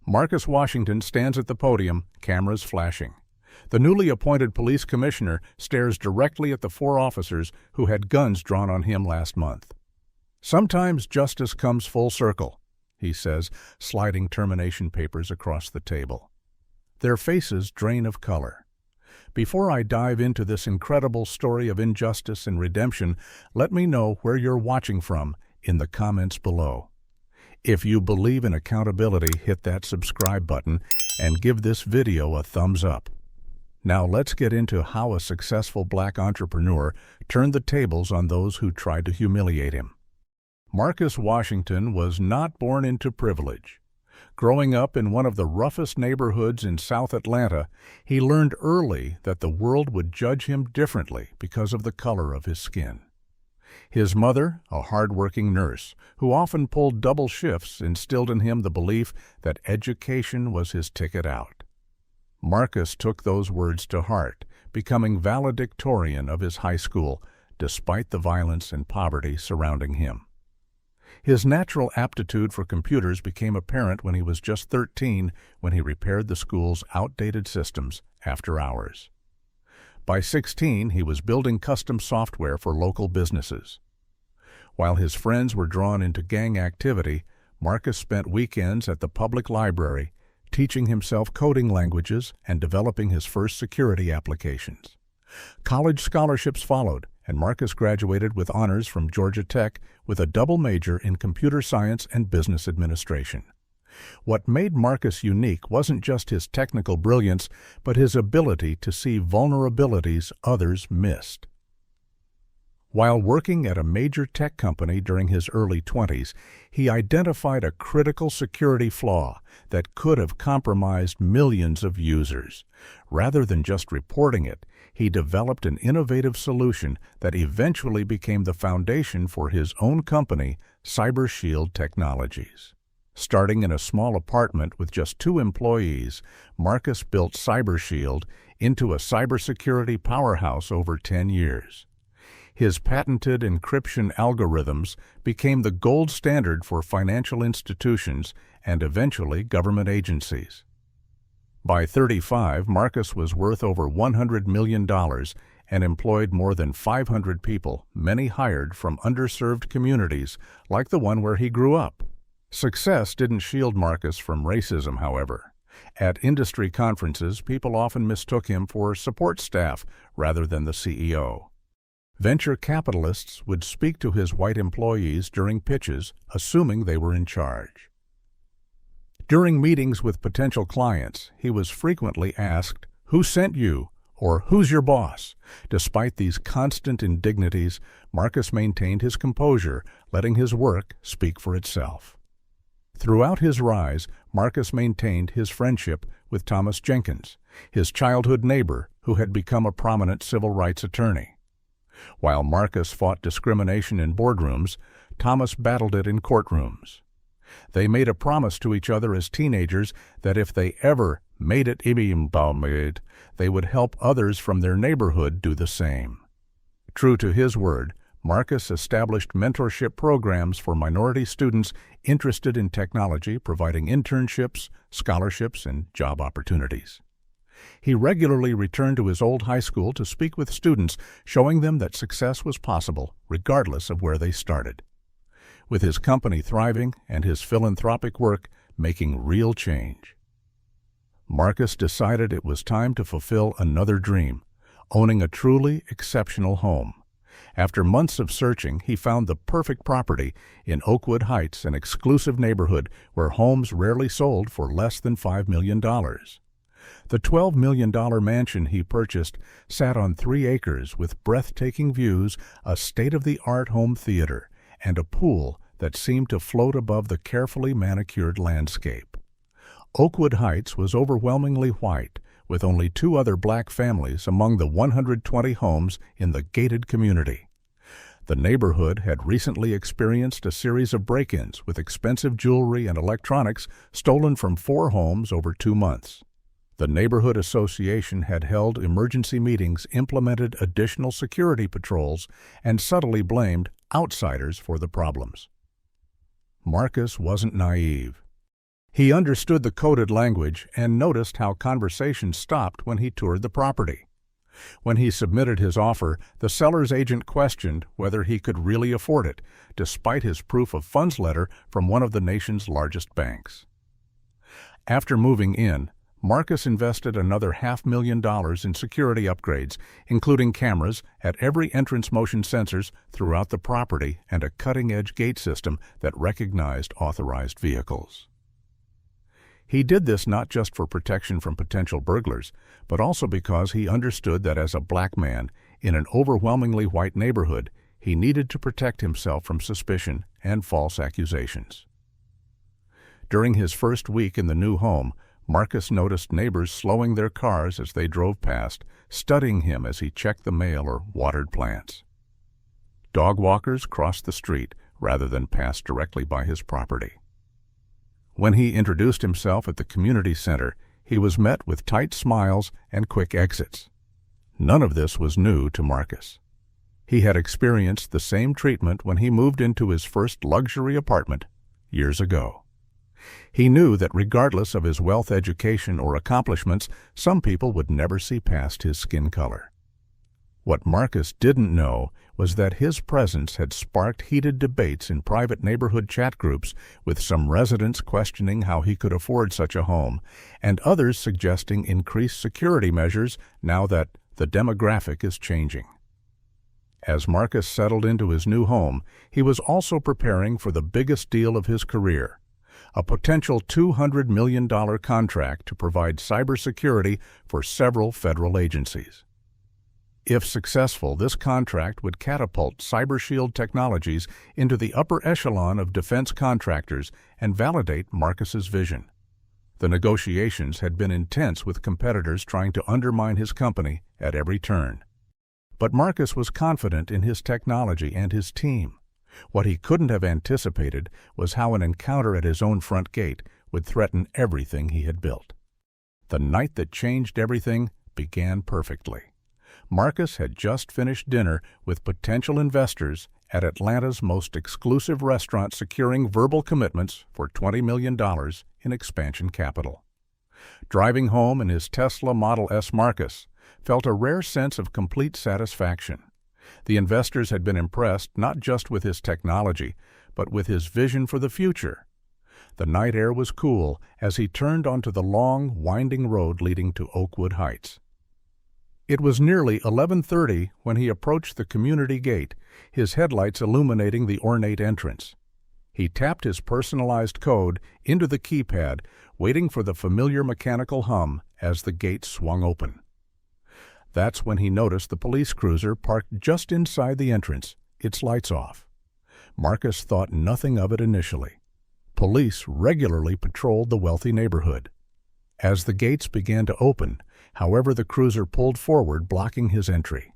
Marcus Washington stands at the podium, cameras flashing. The newly appointed police commissioner stares directly at the four officers who had guns drawn on him last month. "Sometimes justice comes full circle," he says, sliding termination papers across the table. Their faces drain of color. Before I dive into this incredible story of injustice and redemption, let me know where you're watching from in the comments below. If you believe in accountability, hit that subscribe button and give this video a thumbs up. Now let's get into how a successful black entrepreneur turned the tables on those who tried to humiliate him. Marcus Washington was not born into privilege. Growing up in one of the roughest neighborhoods in South Atlanta, he learned early that the world would judge him differently because of the color of his skin. His mother, a hard-working nurse who often pulled double shifts, instilled in him the belief that education was his ticket out. Marcus took those words to heart, becoming valedictorian of his high school, despite the violence and poverty surrounding him. His natural aptitude for computers became apparent when he was just 13, when he repaired the school's outdated systems after hours. By 16, he was building custom software for local businesses. While his friends were drawn into gang activity, Marcus spent weekends at the public library, teaching himself coding languages and developing his first security applications. College scholarships followed, and Marcus graduated with honors from Georgia Tech with a double major in computer science and business administration. What made Marcus unique wasn't just his technical brilliance, but his ability to see vulnerabilities others missed. While working at a major tech company during his early 20s, he identified a critical security flaw that could have compromised millions of users. Rather than just reporting it, he developed an innovative solution that eventually became the foundation for his own company, CyberShield Technologies. Starting in a small apartment with just 2 employees, Marcus built CyberShield into a cybersecurity powerhouse over 10 years. His patented encryption algorithms became the gold standard for financial institutions and eventually government agencies. By 35, Marcus was worth over $100 million and employed more than 500 people, many hired from underserved communities like the one where he grew up. Success didn't shield Marcus from racism, however. At industry conferences, people often mistook him for support staff rather than the CEO. Venture capitalists would speak to his white employees during pitches, assuming they were in charge. During meetings with potential clients, he was frequently asked, "Who sent you?" or "Who's your boss?" Despite these constant indignities, Marcus maintained his composure, letting his work speak for itself. Throughout his rise, Marcus maintained his friendship with Thomas Jenkins, his childhood neighbor who had become a prominent civil rights attorney. While Marcus fought discrimination in boardrooms, Thomas battled it in courtrooms. They made a promise to each other as teenagers that if they ever made it, they would help others from their neighborhood do the same. True to his word, Marcus established mentorship programs for minority students interested in technology, providing internships, scholarships, and job opportunities. He regularly returned to his old high school to speak with students, showing them that success was possible, regardless of where they started. With his company thriving and his philanthropic work making real change, Marcus decided it was time to fulfill another dream, owning a truly exceptional home. After months of searching, he found the perfect property in Oakwood Heights, an exclusive neighborhood where homes rarely sold for less than $5 million. The $12 million mansion he purchased sat on 3 acres with breathtaking views, a state-of-the-art home theater, and a pool that seemed to float above the carefully manicured landscape. Oakwood Heights was overwhelmingly white, with only 2 other black families among the 120 homes in the gated community. The neighborhood had recently experienced a series of break-ins with expensive jewelry and electronics stolen from 4 homes over 2 months. The neighborhood association had held emergency meetings, implemented additional security patrols, and subtly blamed outsiders for the problems. Marcus wasn't naive. He understood the coded language and noticed how conversation stopped when he toured the property. When he submitted his offer, the seller's agent questioned whether he could really afford it, despite his proof of funds letter from one of the nation's largest banks. After moving in, Marcus invested another $500,000 in security upgrades, including cameras at every entrance, motion sensors throughout the property, and a cutting-edge gate system that recognized authorized vehicles. He did this not just for protection from potential burglars, but also because he understood that as a black man in an overwhelmingly white neighborhood, he needed to protect himself from suspicion and false accusations. During his first week in the new home, Marcus noticed neighbors slowing their cars as they drove past, studying him as he checked the mail or watered plants. Dog walkers crossed the street rather than pass directly by his property. When he introduced himself at the community center, he was met with tight smiles and quick exits. None of this was new to Marcus. He had experienced the same treatment when he moved into his first luxury apartment years ago. He knew that regardless of his wealth, education, or accomplishments, some people would never see past his skin color. What Marcus didn't know was that his presence had sparked heated debates in private neighborhood chat groups, with some residents questioning how he could afford such a home, and others suggesting increased security measures now that the demographic is changing. As Marcus settled into his new home, he was also preparing for the biggest deal of his career, a potential $200 million contract to provide cybersecurity for several federal agencies. If successful, this contract would catapult CyberShield Technologies into the upper echelon of defense contractors and validate Marcus's vision. The negotiations had been intense, with competitors trying to undermine his company at every turn. But Marcus was confident in his technology and his team. What he couldn't have anticipated was how an encounter at his own front gate would threaten everything he had built. The night that changed everything began perfectly. Marcus had just finished dinner with potential investors at Atlanta's most exclusive restaurant, securing verbal commitments for $20 million in expansion capital. Driving home in his Tesla Model S, Marcus felt a rare sense of complete satisfaction. The investors had been impressed not just with his technology, but with his vision for the future. The night air was cool as he turned onto the long, winding road leading to Oakwood Heights. It was nearly 11:30 when he approached the community gate, his headlights illuminating the ornate entrance. He tapped his personalized code into the keypad, waiting for the familiar mechanical hum as the gate swung open. That's when he noticed the police cruiser parked just inside the entrance, its lights off. Marcus thought nothing of it initially. Police regularly patrolled the wealthy neighborhood. As the gates began to open, however, the cruiser pulled forward, blocking his entry.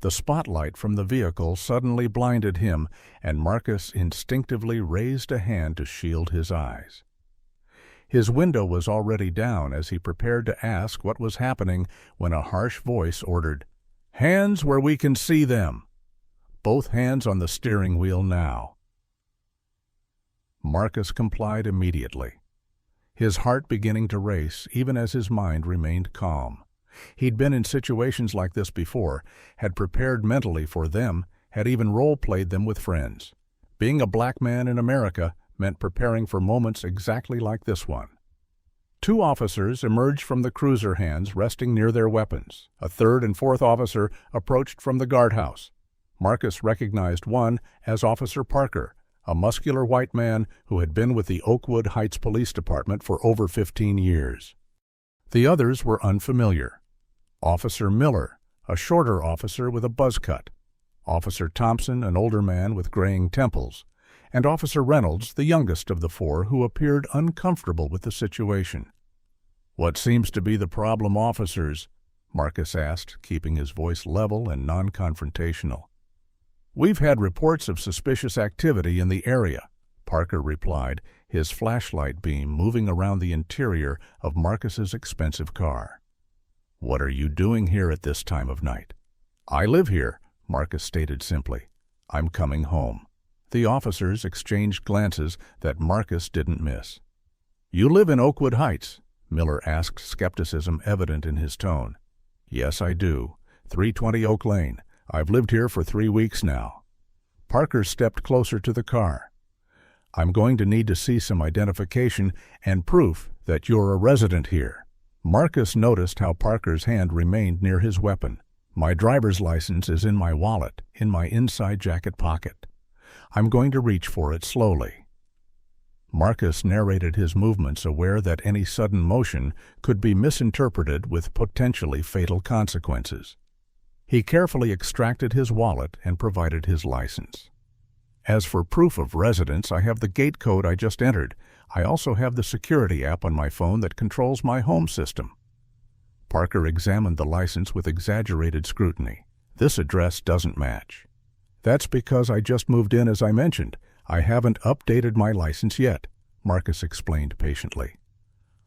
The spotlight from the vehicle suddenly blinded him, and Marcus instinctively raised a hand to shield his eyes. His window was already down as he prepared to ask what was happening when a harsh voice ordered, "Hands where we can see them! Both hands on the steering wheel now." Marcus complied immediately, his heart beginning to race even as his mind remained calm. He'd been in situations like this before, had prepared mentally for them, had even role-played them with friends. Being a black man in America meant preparing for moments exactly like this one. Two officers emerged from the cruiser, hands resting near their weapons. A third and fourth officer approached from the guardhouse. Marcus recognized one as Officer Parker, a muscular white man who had been with the Oakwood Heights Police Department for over 15 years. The others were unfamiliar. Officer Miller, a shorter officer with a buzz cut. Officer Thompson, an older man with graying temples. And Officer Reynolds, the youngest of the four, who appeared uncomfortable with the situation. "What seems to be the problem, officers?" Marcus asked, keeping his voice level and non-confrontational. "We've had reports of suspicious activity in the area," Parker replied, his flashlight beam moving around the interior of Marcus's expensive car. "What are you doing here at this time of night?" "I live here," Marcus stated simply. "I'm coming home." The officers exchanged glances that Marcus didn't miss. "You live in Oakwood Heights?" Miller asked, skepticism evident in his tone. "Yes, I do. 320 Oak Lane. I've lived here for 3 weeks now." Parker stepped closer to the car. "I'm going to need to see some identification and proof that you're a resident here." Marcus noticed how Parker's hand remained near his weapon. "My driver's license is in my wallet, in my inside jacket pocket. I'm going to reach for it slowly." Marcus narrated his movements, aware that any sudden motion could be misinterpreted with potentially fatal consequences. He carefully extracted his wallet and provided his license. "As for proof of residence, I have the gate code I just entered. I also have the security app on my phone that controls my home system." Parker examined the license with exaggerated scrutiny. "This address doesn't match." "That's because I just moved in, as I mentioned. I haven't updated my license yet," Marcus explained patiently.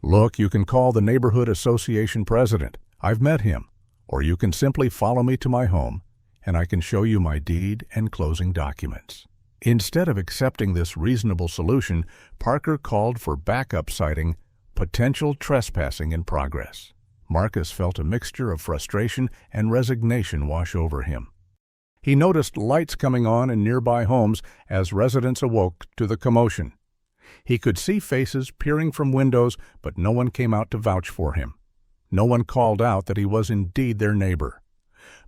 "Look, you can call the neighborhood association president. I've met him. Or you can simply follow me to my home, and I can show you my deed and closing documents." Instead of accepting this reasonable solution, Parker called for backup, citing potential trespassing in progress. Marcus felt a mixture of frustration and resignation wash over him. He noticed lights coming on in nearby homes as residents awoke to the commotion. He could see faces peering from windows, but no one came out to vouch for him. No one called out that he was indeed their neighbor.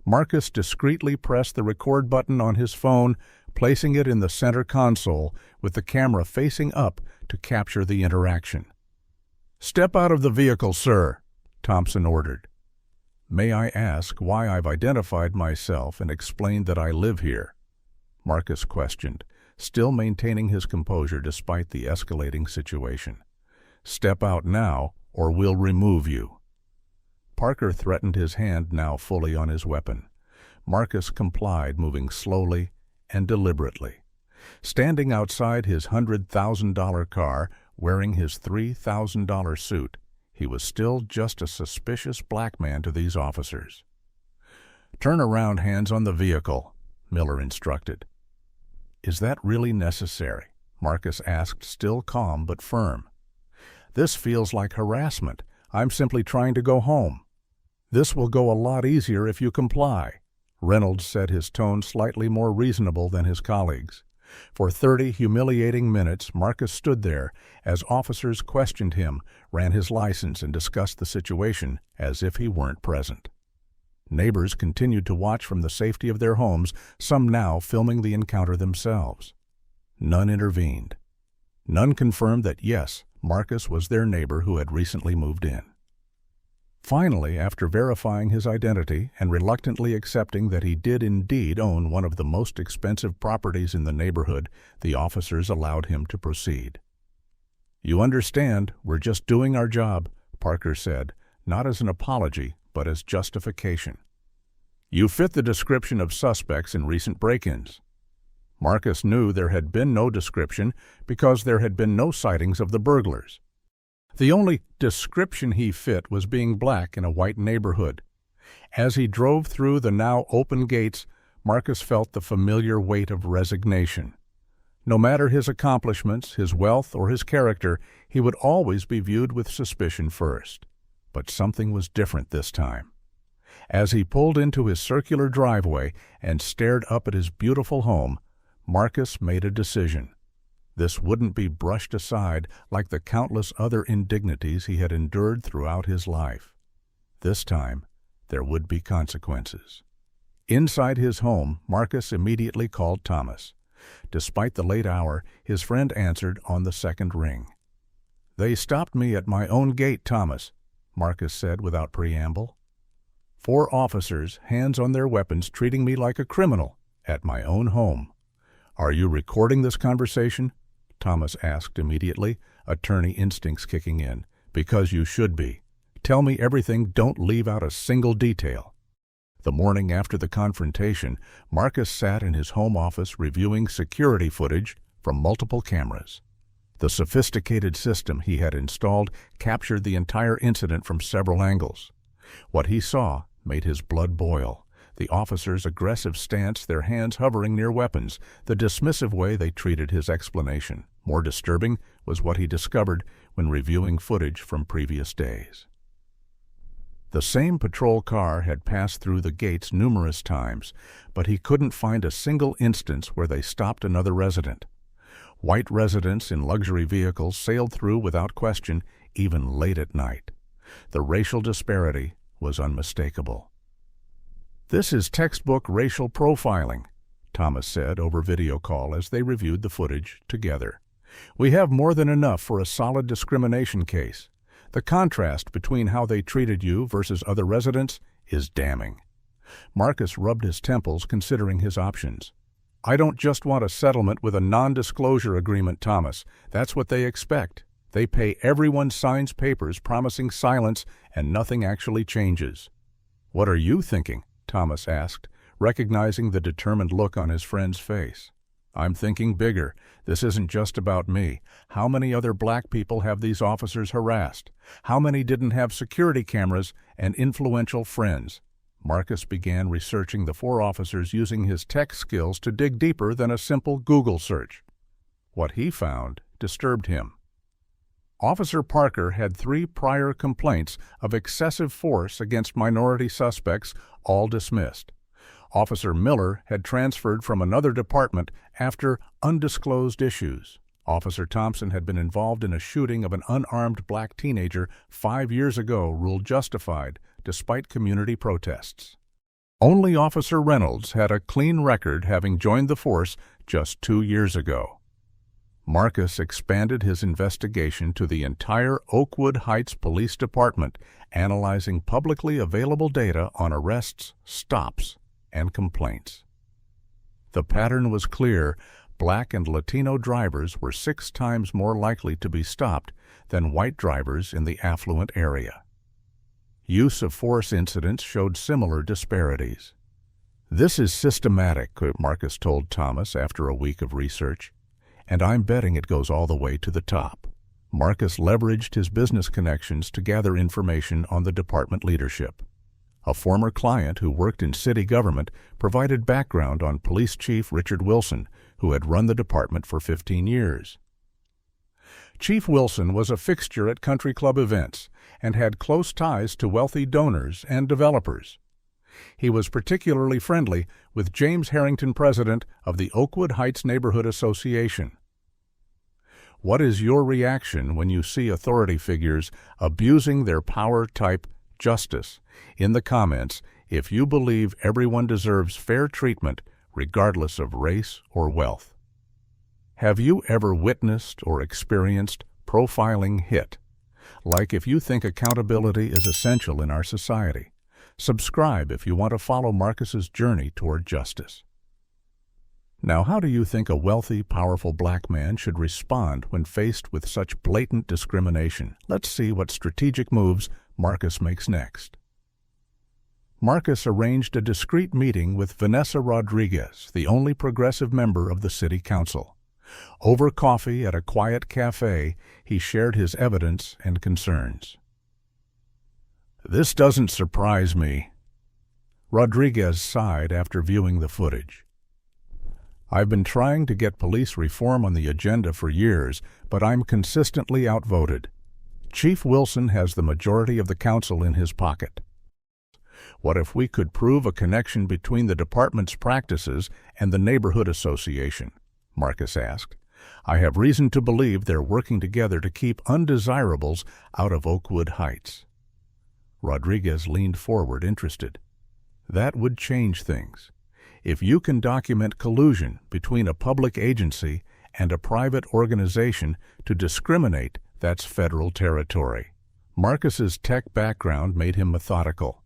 Marcus discreetly pressed the record button on his phone, placing it in the center console with the camera facing up to capture the interaction. "Step out of the vehicle, sir," Thompson ordered. "May I ask why I've identified myself and explained that I live here?" Marcus questioned, still maintaining his composure despite the escalating situation. "Step out now, or we'll remove you." Parker threatened, his hand now fully on his weapon. Marcus complied, moving slowly and deliberately. Standing outside his $100,000 car, wearing his $3,000 suit, he was still just a suspicious black man to these officers. "Turn around, hands on the vehicle," Miller instructed. "Is that really necessary?" Marcus asked, still calm but firm. "This feels like harassment. I'm simply trying to go home." "This will go a lot easier if you comply," Reynolds said, his tone slightly more reasonable than his colleagues. For 30 humiliating minutes, Marcus stood there as officers questioned him, ran his license, and discussed the situation as if he weren't present. Neighbors continued to watch from the safety of their homes, some now filming the encounter themselves. None intervened. None confirmed that, yes, Marcus was their neighbor who had recently moved in. Finally, after verifying his identity and reluctantly accepting that he did indeed own one of the most expensive properties in the neighborhood, the officers allowed him to proceed. "You understand, we're just doing our job," Parker said, not as an apology, but as justification. "You fit the description of suspects in recent break-ins." Marcus knew there had been no description because there had been no sightings of the burglars. The only description he fit was being black in a white neighborhood. As he drove through the now open gates, Marcus felt the familiar weight of resignation. No matter his accomplishments, his wealth, or his character, he would always be viewed with suspicion first. But something was different this time. As he pulled into his circular driveway and stared up at his beautiful home, Marcus made a decision. This wouldn't be brushed aside like the countless other indignities he had endured throughout his life. This time, there would be consequences. Inside his home, Marcus immediately called Thomas. Despite the late hour, his friend answered on the second ring. "They stopped me at my own gate, Thomas," Marcus said without preamble. 4 officers, hands on their weapons, treating me like a criminal at my own home. "Are you recording this conversation?" Thomas asked immediately, attorney instincts kicking in. "Because you should be. Tell me everything, don't leave out a single detail." The morning after the confrontation, Marcus sat in his home office reviewing security footage from multiple cameras. The sophisticated system he had installed captured the entire incident from several angles. What he saw made his blood boil. The officers' aggressive stance, their hands hovering near weapons, the dismissive way they treated his explanation. More disturbing was what he discovered when reviewing footage from previous days. The same patrol car had passed through the gates numerous times, but he couldn't find a single instance where they stopped another resident. White residents in luxury vehicles sailed through without question, even late at night. The racial disparity was unmistakable. "This is textbook racial profiling," Thomas said over video call as they reviewed the footage together. "We have more than enough for a solid discrimination case. The contrast between how they treated you versus other residents is damning." Marcus rubbed his temples, considering his options. "I don't just want a settlement with a non-disclosure agreement, Thomas. That's what they expect. They pay everyone signs papers promising silence, and nothing actually changes." "What are you thinking?" Thomas asked, recognizing the determined look on his friend's face. "I'm thinking bigger. This isn't just about me. How many other black people have these officers harassed? How many didn't have security cameras and influential friends?" Marcus began researching the 4 officers using his tech skills to dig deeper than a simple Google search. What he found disturbed him. Officer Parker had 3 prior complaints of excessive force against minority suspects, all dismissed. Officer Miller had transferred from another department after undisclosed issues. Officer Thompson had been involved in a shooting of an unarmed black teenager 5 years ago, ruled justified, despite community protests. Only Officer Reynolds had a clean record, having joined the force just 2 years ago. Marcus expanded his investigation to the entire Oakwood Heights Police Department, analyzing publicly available data on arrests, stops, and complaints. The pattern was clear. Black and Latino drivers were 6 times more likely to be stopped than white drivers in the affluent area. Use of force incidents showed similar disparities. "This is systematic," Marcus told Thomas after a week of research, "and I'm betting it goes all the way to the top." Marcus leveraged his business connections to gather information on the department leadership. A former client who worked in city government provided background on Police Chief Richard Wilson, who had run the department for 15 years. Chief Wilson was a fixture at country club events and had close ties to wealthy donors and developers. He was particularly friendly with James Harrington, president of the Oakwood Heights Neighborhood Association. What is your reaction when you see authority figures abusing their power? Type "justice" in the comments if you believe everyone deserves fair treatment regardless of race or wealth. Have you ever witnessed or experienced profiling hit? Like if you think accountability is essential in our society. Subscribe if you want to follow Marcus's journey toward justice. Now, how do you think a wealthy, powerful black man should respond when faced with such blatant discrimination? Let's see what strategic moves Marcus makes next. Marcus arranged a discreet meeting with Vanessa Rodriguez, the only progressive member of the city council. Over coffee at a quiet cafe, he shared his evidence and concerns. "This doesn't surprise me." Rodriguez sighed after viewing the footage. "I've been trying to get police reform on the agenda for years, but I'm consistently outvoted. Chief Wilson has the majority of the council in his pocket. What if we could prove a connection between the department's practices and the neighborhood association?" Marcus asked. "I have reason to believe they're working together to keep undesirables out of Oakwood Heights." Rodriguez leaned forward, interested. "That would change things. If you can document collusion between a public agency and a private organization to discriminate, that's federal territory." Marcus's tech background made him methodical.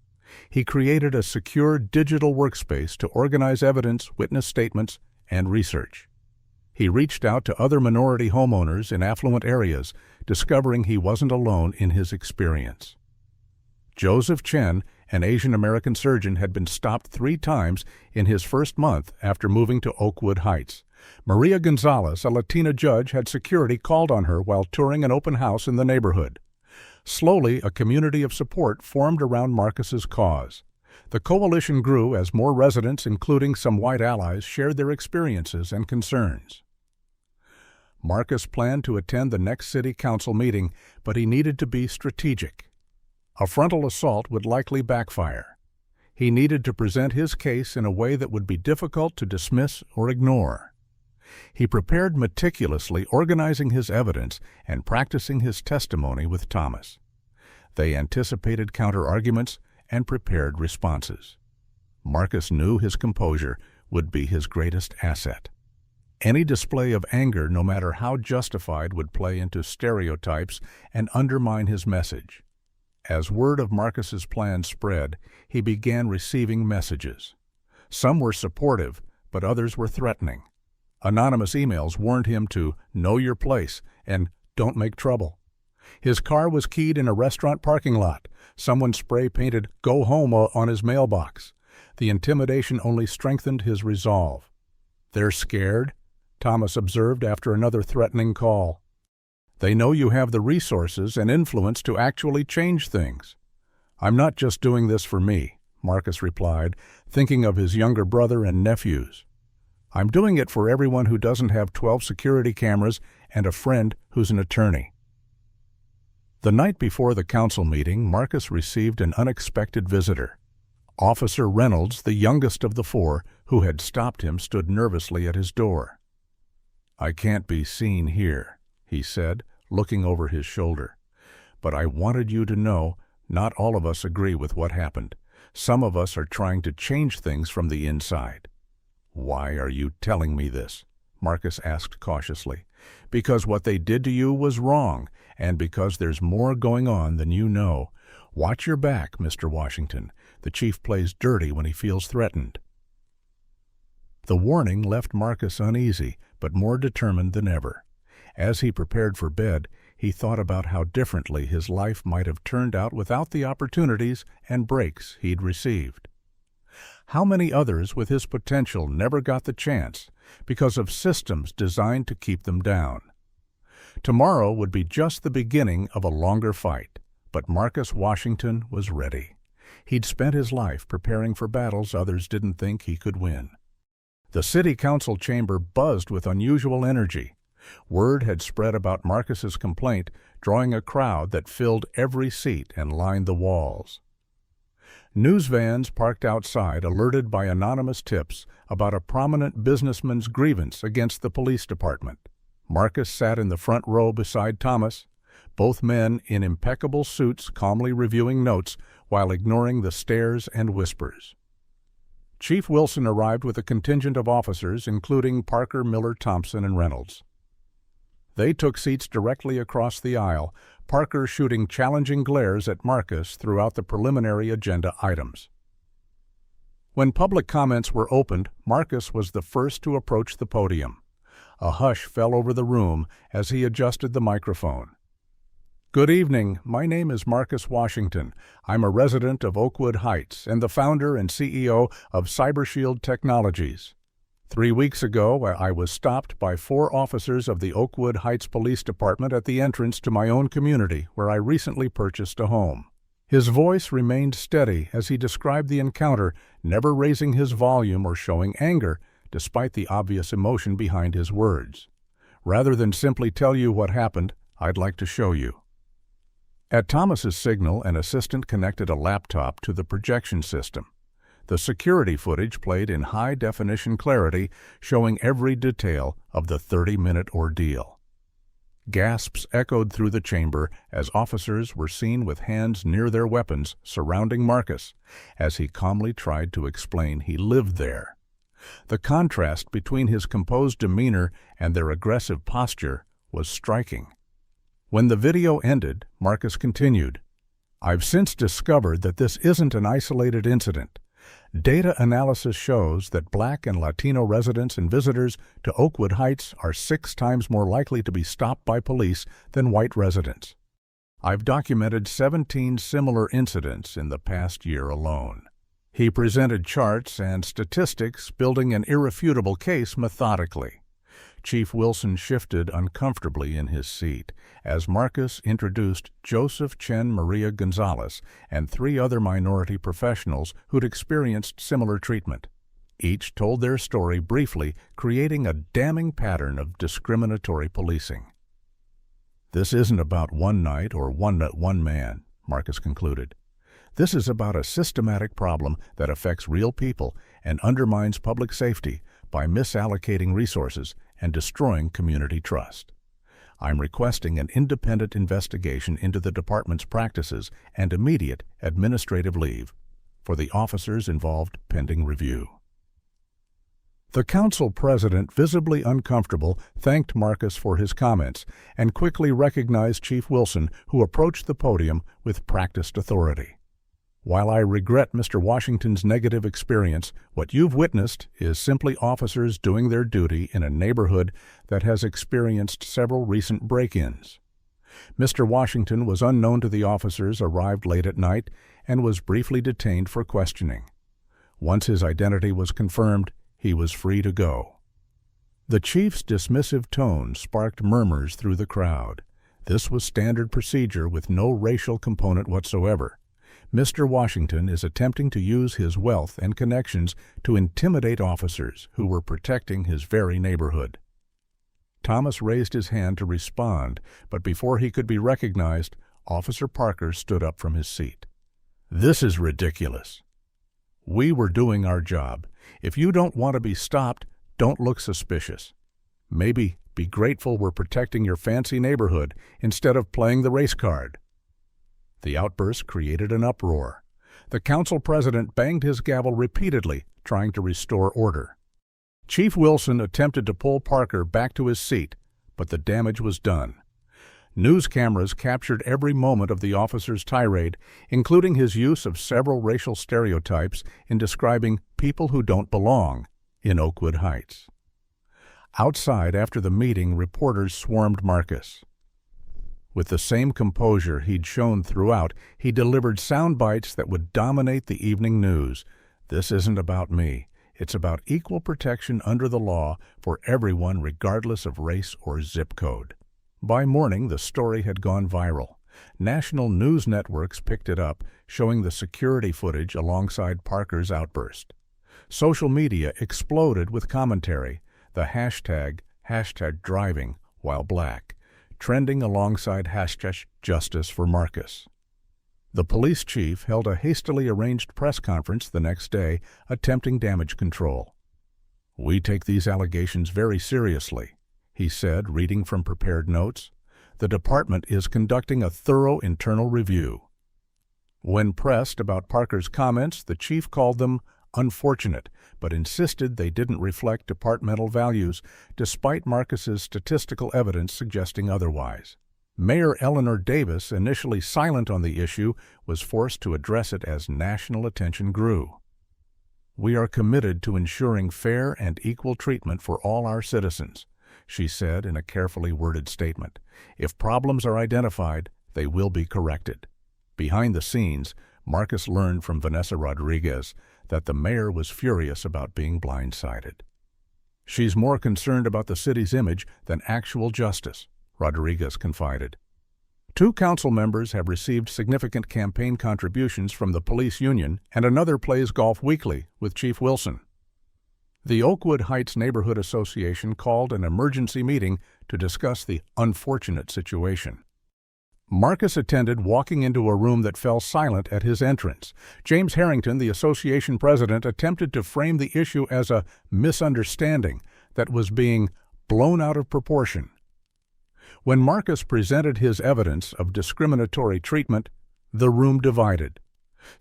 He created a secure digital workspace to organize evidence, witness statements, and research. He reached out to other minority homeowners in affluent areas, discovering he wasn't alone in his experience. Joseph Chen, an Asian American surgeon, had been stopped 3 times in his first month after moving to Oakwood Heights. Maria Gonzalez, a Latina judge, had security called on her while touring an open house in the neighborhood. Slowly, a community of support formed around Marcus's cause. The coalition grew as more residents, including some white allies, shared their experiences and concerns. Marcus planned to attend the next city council meeting, but he needed to be strategic. A frontal assault would likely backfire. He needed to present his case in a way that would be difficult to dismiss or ignore. He prepared meticulously, organizing his evidence and practicing his testimony with Thomas. They anticipated counter-arguments and prepared responses. Marcus knew his composure would be his greatest asset. Any display of anger, no matter how justified, would play into stereotypes and undermine his message. As word of Marcus's plan spread, he began receiving messages. Some were supportive, but others were threatening. Anonymous emails warned him to know your place and don't make trouble. His car was keyed in a restaurant parking lot. Someone spray-painted "Go home" on his mailbox. The intimidation only strengthened his resolve. "They're scared," Thomas observed after another threatening call. "They know you have the resources and influence to actually change things." "I'm not just doing this for me," Marcus replied, thinking of his younger brother and nephews. "I'm doing it for everyone who doesn't have 12 security cameras and a friend who's an attorney." The night before the council meeting, Marcus received an unexpected visitor. Officer Reynolds, the youngest of the four, who had stopped him, stood nervously at his door. "I can't be seen here," he said, looking over his shoulder. "But I wanted you to know, not all of us agree with what happened. Some of us are trying to change things from the inside." "Why are you telling me this?" Marcus asked cautiously. "Because what they did to you was wrong, and because there's more going on than you know. Watch your back, Mr. Washington. The chief plays dirty when he feels threatened." The warning left Marcus uneasy, but more determined than ever. As he prepared for bed, he thought about how differently his life might have turned out without the opportunities and breaks he'd received. How many others with his potential never got the chance because of systems designed to keep them down? Tomorrow would be just the beginning of a longer fight, but Marcus Washington was ready. He'd spent his life preparing for battles others didn't think he could win. The city council chamber buzzed with unusual energy. Word had spread about Marcus's complaint, drawing a crowd that filled every seat and lined the walls. News vans parked outside, alerted by anonymous tips about a prominent businessman's grievance against the police department. Marcus sat in the front row beside Thomas, both men in impeccable suits calmly reviewing notes while ignoring the stares and whispers. Chief Wilson arrived with a contingent of officers, including Parker, Miller, Thompson, and Reynolds. They took seats directly across the aisle, Parker shooting challenging glares at Marcus throughout the preliminary agenda items. When public comments were opened, Marcus was the first to approach the podium. A hush fell over the room as he adjusted the microphone. "Good evening. My name is Marcus Washington. I'm a resident of Oakwood Heights and the founder and CEO of CyberShield Technologies. 3 weeks ago, I was stopped by 4 officers of the Oakwood Heights Police Department at the entrance to my own community, where I recently purchased a home." His voice remained steady as he described the encounter, never raising his volume or showing anger, despite the obvious emotion behind his words. "Rather than simply tell you what happened, I'd like to show you." At Thomas's signal, an assistant connected a laptop to the projection system. The security footage played in high-definition clarity, showing every detail of the 30-minute ordeal. Gasps echoed through the chamber as officers were seen with hands near their weapons surrounding Marcus as he calmly tried to explain he lived there. The contrast between his composed demeanor and their aggressive posture was striking. When the video ended, Marcus continued, "I've since discovered that this isn't an isolated incident. Data analysis shows that Black and Latino residents and visitors to Oakwood Heights are 6 times more likely to be stopped by police than white residents. I've documented 17 similar incidents in the past year alone." He presented charts and statistics, building an irrefutable case methodically. Chief Wilson shifted uncomfortably in his seat as Marcus introduced Joseph Chen Maria Gonzalez and 3 other minority professionals who'd experienced similar treatment. Each told their story briefly, creating a damning pattern of discriminatory policing. "This isn't about one night or one man," Marcus concluded. "This is about a systematic problem that affects real people and undermines public safety by misallocating resources and destroying community trust. I'm requesting an independent investigation into the department's practices and immediate administrative leave for the officers involved pending review." The council president, visibly uncomfortable, thanked Marcus for his comments and quickly recognized Chief Wilson, who approached the podium with practiced authority. "While I regret Mr. Washington's negative experience, what you've witnessed is simply officers doing their duty in a neighborhood that has experienced several recent break-ins. Mr. Washington was unknown to the officers, arrived late at night, and was briefly detained for questioning. Once his identity was confirmed, he was free to go." The chief's dismissive tone sparked murmurs through the crowd. This was standard procedure with no racial component whatsoever. Mr. Washington is attempting to use his wealth and connections to intimidate officers who were protecting his very neighborhood. Thomas raised his hand to respond, but before he could be recognized, Officer Parker stood up from his seat. "This is ridiculous. We were doing our job. If you don't want to be stopped, don't look suspicious. Maybe be grateful we're protecting your fancy neighborhood instead of playing the race card." The outburst created an uproar. The council president banged his gavel repeatedly, trying to restore order. Chief Wilson attempted to pull Parker back to his seat, but the damage was done. News cameras captured every moment of the officer's tirade, including his use of several racial stereotypes in describing people who don't belong in Oakwood Heights. Outside, after the meeting, reporters swarmed Marcus. With the same composure he'd shown throughout, he delivered sound bites that would dominate the evening news. "This isn't about me. It's about equal protection under the law for everyone regardless of race or zip code." By morning, the story had gone viral. National news networks picked it up, showing the security footage alongside Parker's outburst. Social media exploded with commentary, the hashtag #DrivingWhileBlack, trending alongside #Justice for Marcus. The police chief held a hastily arranged press conference the next day, attempting damage control. "We take these allegations very seriously," he said, reading from prepared notes. "The department is conducting a thorough internal review." When pressed about Parker's comments, the chief called them unfortunate, but insisted they didn't reflect departmental values, despite Marcus's statistical evidence suggesting otherwise. Mayor Eleanor Davis, initially silent on the issue, was forced to address it as national attention grew. "We are committed to ensuring fair and equal treatment for all our citizens," she said in a carefully worded statement. "If problems are identified, they will be corrected." Behind the scenes, Marcus learned from Vanessa Rodriguez that the mayor was furious about being blindsided. "She's more concerned about the city's image than actual justice," Rodriguez confided. 2 council members have received significant campaign contributions from the police union, and another plays golf weekly with Chief Wilson. The Oakwood Heights Neighborhood Association called an emergency meeting to discuss the unfortunate situation. Marcus attended, walking into a room that fell silent at his entrance. James Harrington, the association president, attempted to frame the issue as a misunderstanding that was being blown out of proportion. When Marcus presented his evidence of discriminatory treatment, the room divided.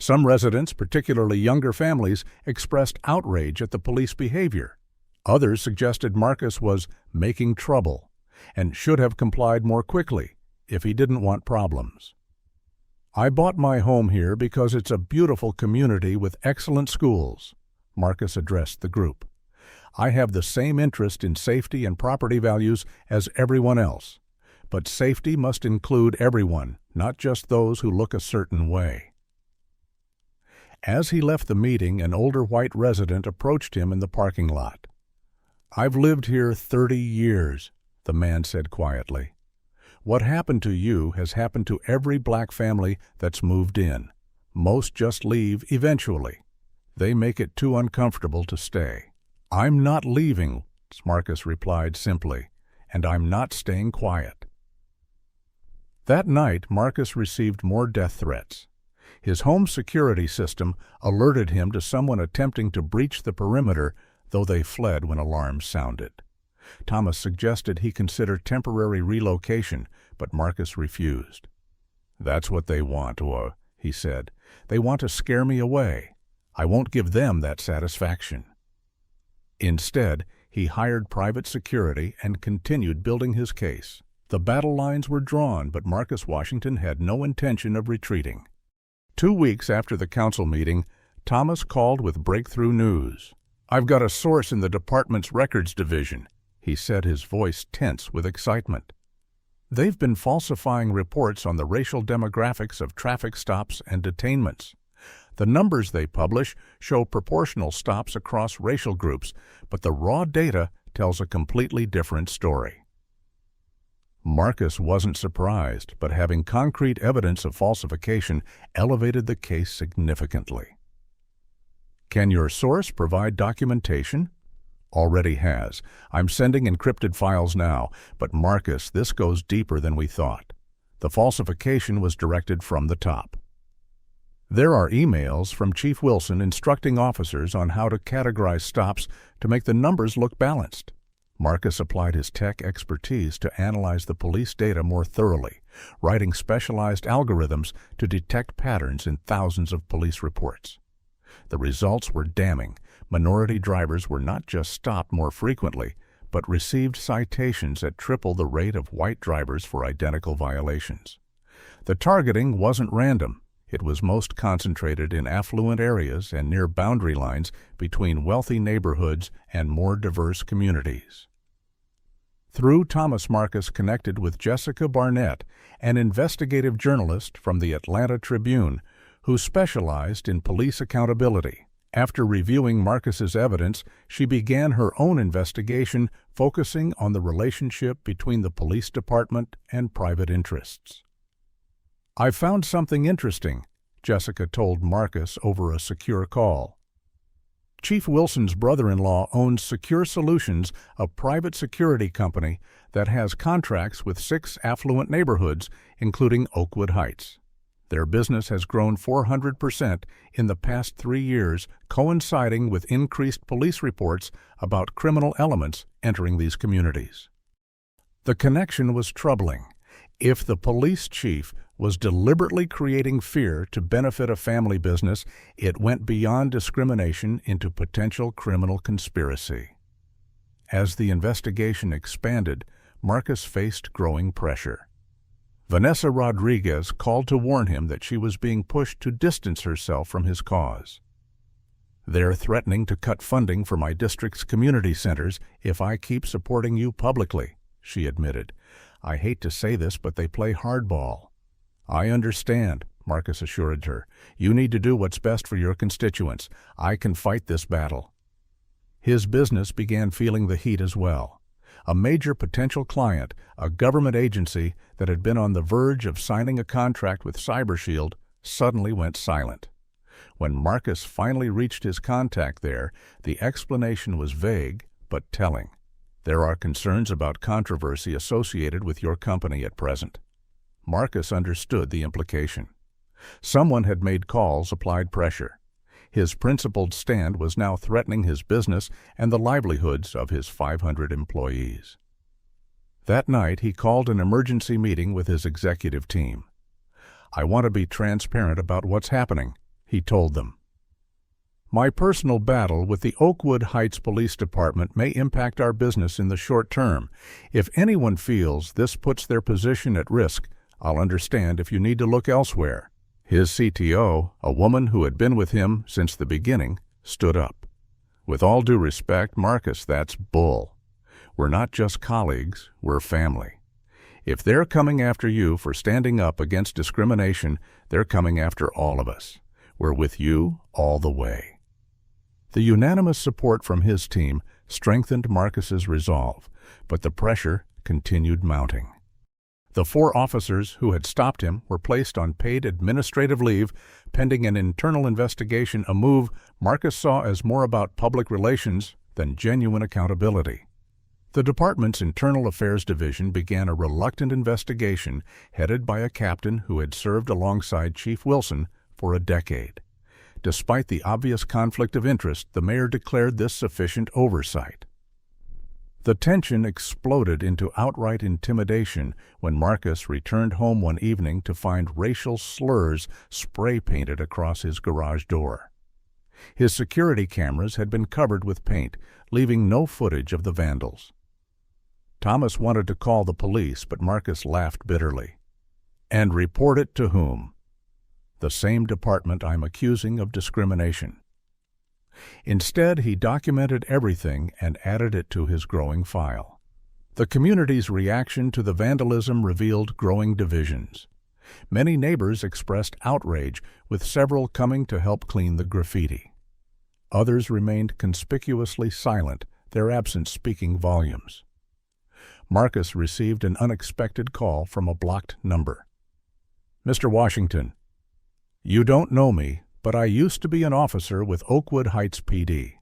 Some residents, particularly younger families, expressed outrage at the police behavior. Others suggested Marcus was making trouble and should have complied more quickly if he didn't want problems. "I bought my home here because it's a beautiful community with excellent schools," Marcus addressed the group. "I have the same interest in safety and property values as everyone else, but safety must include everyone, not just those who look a certain way." As he left the meeting, an older white resident approached him in the parking lot. "I've lived here 30 years, the man said quietly. "What happened to you has happened to every black family that's moved in. Most just leave eventually. They make it too uncomfortable to stay." "I'm not leaving," Marcus replied simply, "and I'm not staying quiet." That night, Marcus received more death threats. His home security system alerted him to someone attempting to breach the perimeter, though they fled when alarms sounded. Thomas suggested he consider temporary relocation, but Marcus refused. "That's what they want," he said. "They want to scare me away. I won't give them that satisfaction." Instead, he hired private security and continued building his case. The battle lines were drawn, but Marcus Washington had no intention of retreating. 2 weeks after the council meeting, Thomas called with breakthrough news. "I've got a source in the department's records division," he said, his voice tense with excitement. "They've been falsifying reports on the racial demographics of traffic stops and detainments. The numbers they publish show proportional stops across racial groups, but the raw data tells a completely different story." Marcus wasn't surprised, but having concrete evidence of falsification elevated the case significantly. "Can your source provide documentation?" "Already has. I'm sending encrypted files now, but Marcus, this goes deeper than we thought. The falsification was directed from the top. There are emails from Chief Wilson instructing officers on how to categorize stops to make the numbers look balanced." Marcus applied his tech expertise to analyze the police data more thoroughly, writing specialized algorithms to detect patterns in thousands of police reports. The results were damning. Minority drivers were not just stopped more frequently, but received citations at triple the rate of white drivers for identical violations. The targeting wasn't random. It was most concentrated in affluent areas and near boundary lines between wealthy neighborhoods and more diverse communities. Through Thomas, Marcus connected with Jessica Barnett, an investigative journalist from the Atlanta Tribune, who specialized in police accountability. After reviewing Marcus's evidence, she began her own investigation, focusing on the relationship between the police department and private interests. "I found something interesting," Jessica told Marcus over a secure call. "Chief Wilson's brother-in-law owns Secure Solutions, a private security company that has contracts with 6 affluent neighborhoods, including Oakwood Heights. Their business has grown 400% in the past 3 years, coinciding with increased police reports about criminal elements entering these communities." The connection was troubling. If the police chief was deliberately creating fear to benefit a family business, it went beyond discrimination into potential criminal conspiracy. As the investigation expanded, Marcus faced growing pressure. Vanessa Rodriguez called to warn him that she was being pushed to distance herself from his cause. "They're threatening to cut funding for my district's community centers if I keep supporting you publicly," she admitted. "I hate to say this, but they play hardball." "I understand," Marcus assured her. "You need to do what's best for your constituents. I can fight this battle." His business began feeling the heat as well. A major potential client, a government agency that had been on the verge of signing a contract with CyberShield, suddenly went silent. When Marcus finally reached his contact there, the explanation was vague but telling. "There are concerns about controversy associated with your company at present." Marcus understood the implication. Someone had made calls, applied pressure. His principled stand was now threatening his business and the livelihoods of his 500 employees. That night, he called an emergency meeting with his executive team. "I want to be transparent about what's happening," he told them. "My personal battle with the Oakwood Heights Police Department may impact our business in the short term. If anyone feels this puts their position at risk, I'll understand if you need to look elsewhere." His CTO, a woman who had been with him since the beginning, stood up. "With all due respect, Marcus, that's bull. We're not just colleagues, we're family. If they're coming after you for standing up against discrimination, they're coming after all of us. We're with you all the way." The unanimous support from his team strengthened Marcus's resolve, but the pressure continued mounting. The 4 officers who had stopped him were placed on paid administrative leave pending an internal investigation, a move Marcus saw as more about public relations than genuine accountability. The department's Internal Affairs Division began a reluctant investigation headed by a captain who had served alongside Chief Wilson for a decade. Despite the obvious conflict of interest, the mayor declared this sufficient oversight. The tension exploded into outright intimidation when Marcus returned home one evening to find racial slurs spray-painted across his garage door. His security cameras had been covered with paint, leaving no footage of the vandals. Thomas wanted to call the police, but Marcus laughed bitterly. "And report it to whom?" "The same department I'm accusing of discrimination." Instead, he documented everything and added it to his growing file. The community's reaction to the vandalism revealed growing divisions. Many neighbors expressed outrage, with several coming to help clean the graffiti. Others remained conspicuously silent, their absence speaking volumes. Marcus received an unexpected call from a blocked number. "Mr. Washington, you don't know me, but I used to be an officer with Oakwood Heights PD.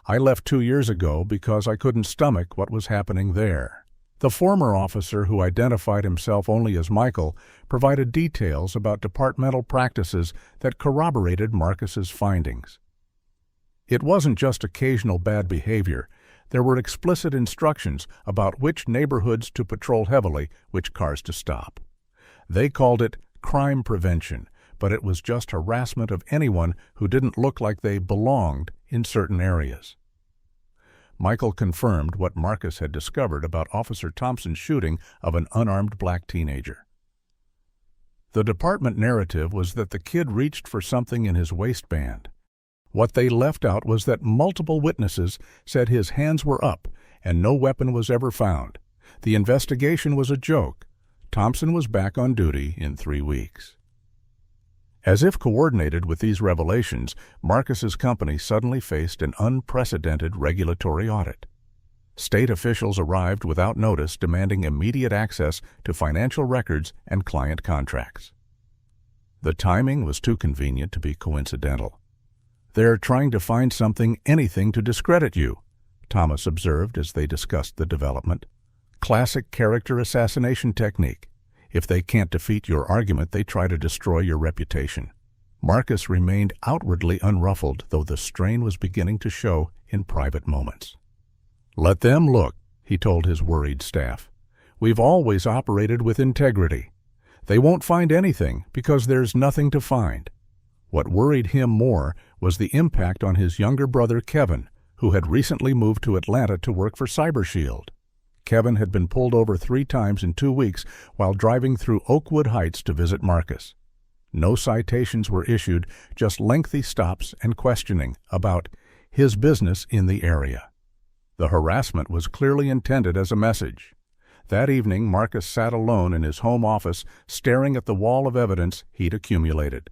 I left 2 years ago because I couldn't stomach what was happening there." The former officer, who identified himself only as Michael, provided details about departmental practices that corroborated Marcus's findings. It wasn't just occasional bad behavior. There were explicit instructions about which neighborhoods to patrol heavily, which cars to stop. They called it crime prevention, but it was just harassment of anyone who didn't look like they belonged in certain areas. Michael confirmed what Marcus had discovered about Officer Thompson's shooting of an unarmed black teenager. The department narrative was that the kid reached for something in his waistband. What they left out was that multiple witnesses said his hands were up and no weapon was ever found. The investigation was a joke. Thompson was back on duty in 3 weeks. As if coordinated with these revelations, Marcus's company suddenly faced an unprecedented regulatory audit. State officials arrived without notice, demanding immediate access to financial records and client contracts. The timing was too convenient to be coincidental. "They're trying to find something, anything to discredit you," Thomas observed as they discussed the development. "Classic character assassination technique. If they can't defeat your argument, they try to destroy your reputation." Marcus remained outwardly unruffled, though the strain was beginning to show in private moments. "Let them look," he told his worried staff. "We've always operated with integrity. They won't find anything because there's nothing to find." What worried him more was the impact on his younger brother Kevin, who had recently moved to Atlanta to work for CyberShield. Kevin had been pulled over 3 times in 2 weeks while driving through Oakwood Heights to visit Marcus. No citations were issued, just lengthy stops and questioning about his business in the area. The harassment was clearly intended as a message. That evening, Marcus sat alone in his home office, staring at the wall of evidence he'd accumulated.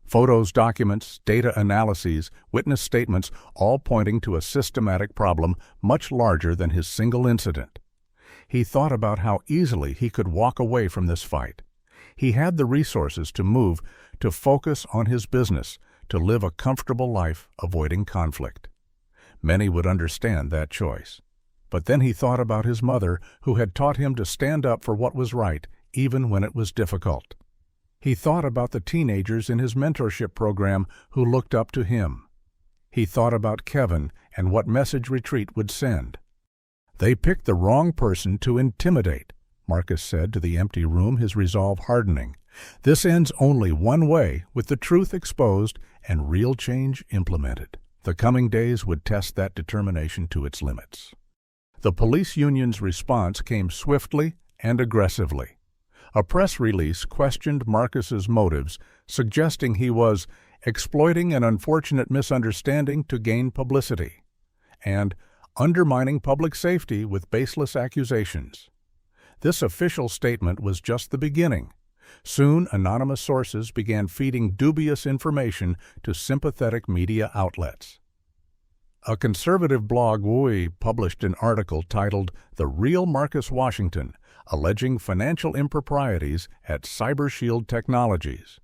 Photos, documents, data analyses, witness statements, all pointing to a systematic problem much larger than his single incident. He thought about how easily he could walk away from this fight. He had the resources to move, to focus on his business, to live a comfortable life, avoiding conflict. Many would understand that choice. But then he thought about his mother, who had taught him to stand up for what was right, even when it was difficult. He thought about the teenagers in his mentorship program who looked up to him. He thought about Kevin and what message Retreat would send. "They picked the wrong person to intimidate," Marcus said to the empty room, his resolve hardening. "This ends only one way, with the truth exposed and real change implemented." The coming days would test that determination to its limits. The police union's response came swiftly and aggressively. A press release questioned Marcus's motives, suggesting he was exploiting an unfortunate misunderstanding to gain publicity and undermining public safety with baseless accusations. This official statement was just the beginning. Soon, anonymous sources began feeding dubious information to sympathetic media outlets. A conservative blog published an article titled "The Real Marcus Washington, Alleging Financial Improprieties at CyberShield Technologies."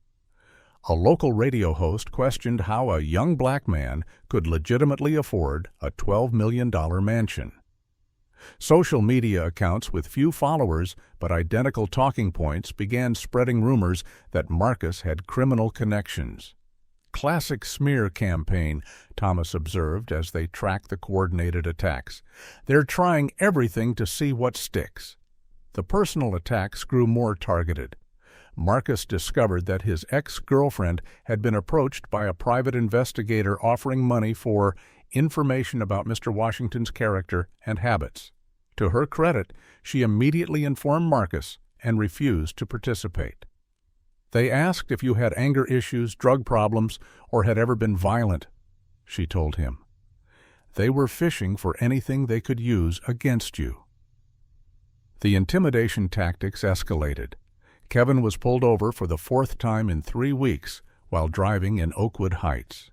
A local radio host questioned how a young black man could legitimately afford a $12 million mansion. Social media accounts with few followers but identical talking points began spreading rumors that Marcus had criminal connections. "Classic smear campaign," Thomas observed as they tracked the coordinated attacks. "They're trying everything to see what sticks." The personal attacks grew more targeted. Marcus discovered that his ex-girlfriend had been approached by a private investigator offering money for information about Mr. Washington's character and habits. To her credit, she immediately informed Marcus and refused to participate. "They asked if you had anger issues, drug problems, or had ever been violent," she told him. "They were fishing for anything they could use against you." The intimidation tactics escalated. Kevin was pulled over for the 4th time in 3 weeks while driving in Oakwood Heights.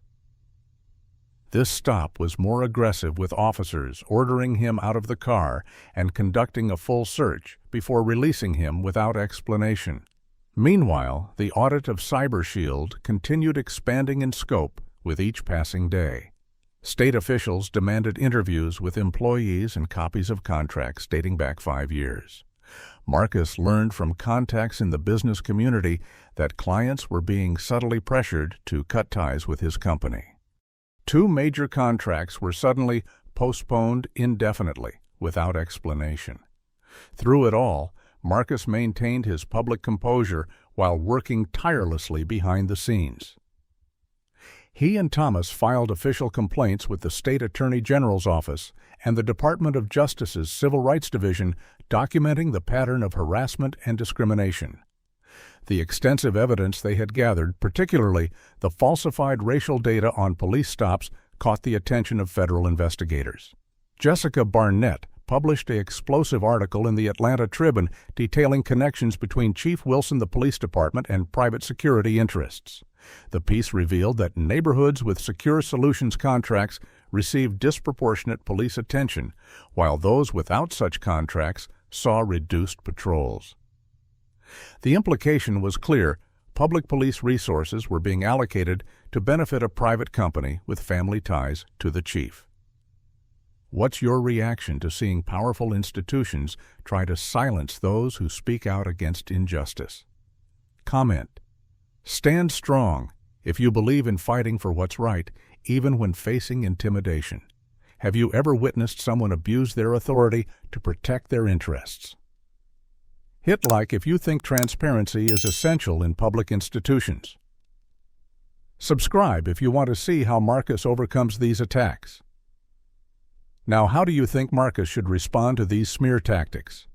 This stop was more aggressive, with officers ordering him out of the car and conducting a full search before releasing him without explanation. Meanwhile, the audit of CyberShield continued expanding in scope with each passing day. State officials demanded interviews with employees and copies of contracts dating back 5 years. Marcus learned from contacts in the business community that clients were being subtly pressured to cut ties with his company. 2 major contracts were suddenly postponed indefinitely, without explanation. Through it all, Marcus maintained his public composure while working tirelessly behind the scenes. He and Thomas filed official complaints with the State Attorney General's office and the Department of Justice's Civil Rights Division, documenting the pattern of harassment and discrimination. The extensive evidence they had gathered, particularly the falsified racial data on police stops, caught the attention of federal investigators. Jessica Barnett published an explosive article in the Atlanta Tribune detailing connections between Chief Wilson, the police department, and private security interests. The piece revealed that neighborhoods with Secure Solutions contracts received disproportionate police attention, while those without such contracts saw reduced patrols. The implication was clear: public police resources were being allocated to benefit a private company with family ties to the chief. What's your reaction to seeing powerful institutions try to silence those who speak out against injustice? Comment. Stand strong if you believe in fighting for what's right, even when facing intimidation. Have you ever witnessed someone abuse their authority to protect their interests? Hit like if you think transparency is essential in public institutions. Subscribe if you want to see how Marcus overcomes these attacks. Now, how do you think Marcus should respond to these smear tactics?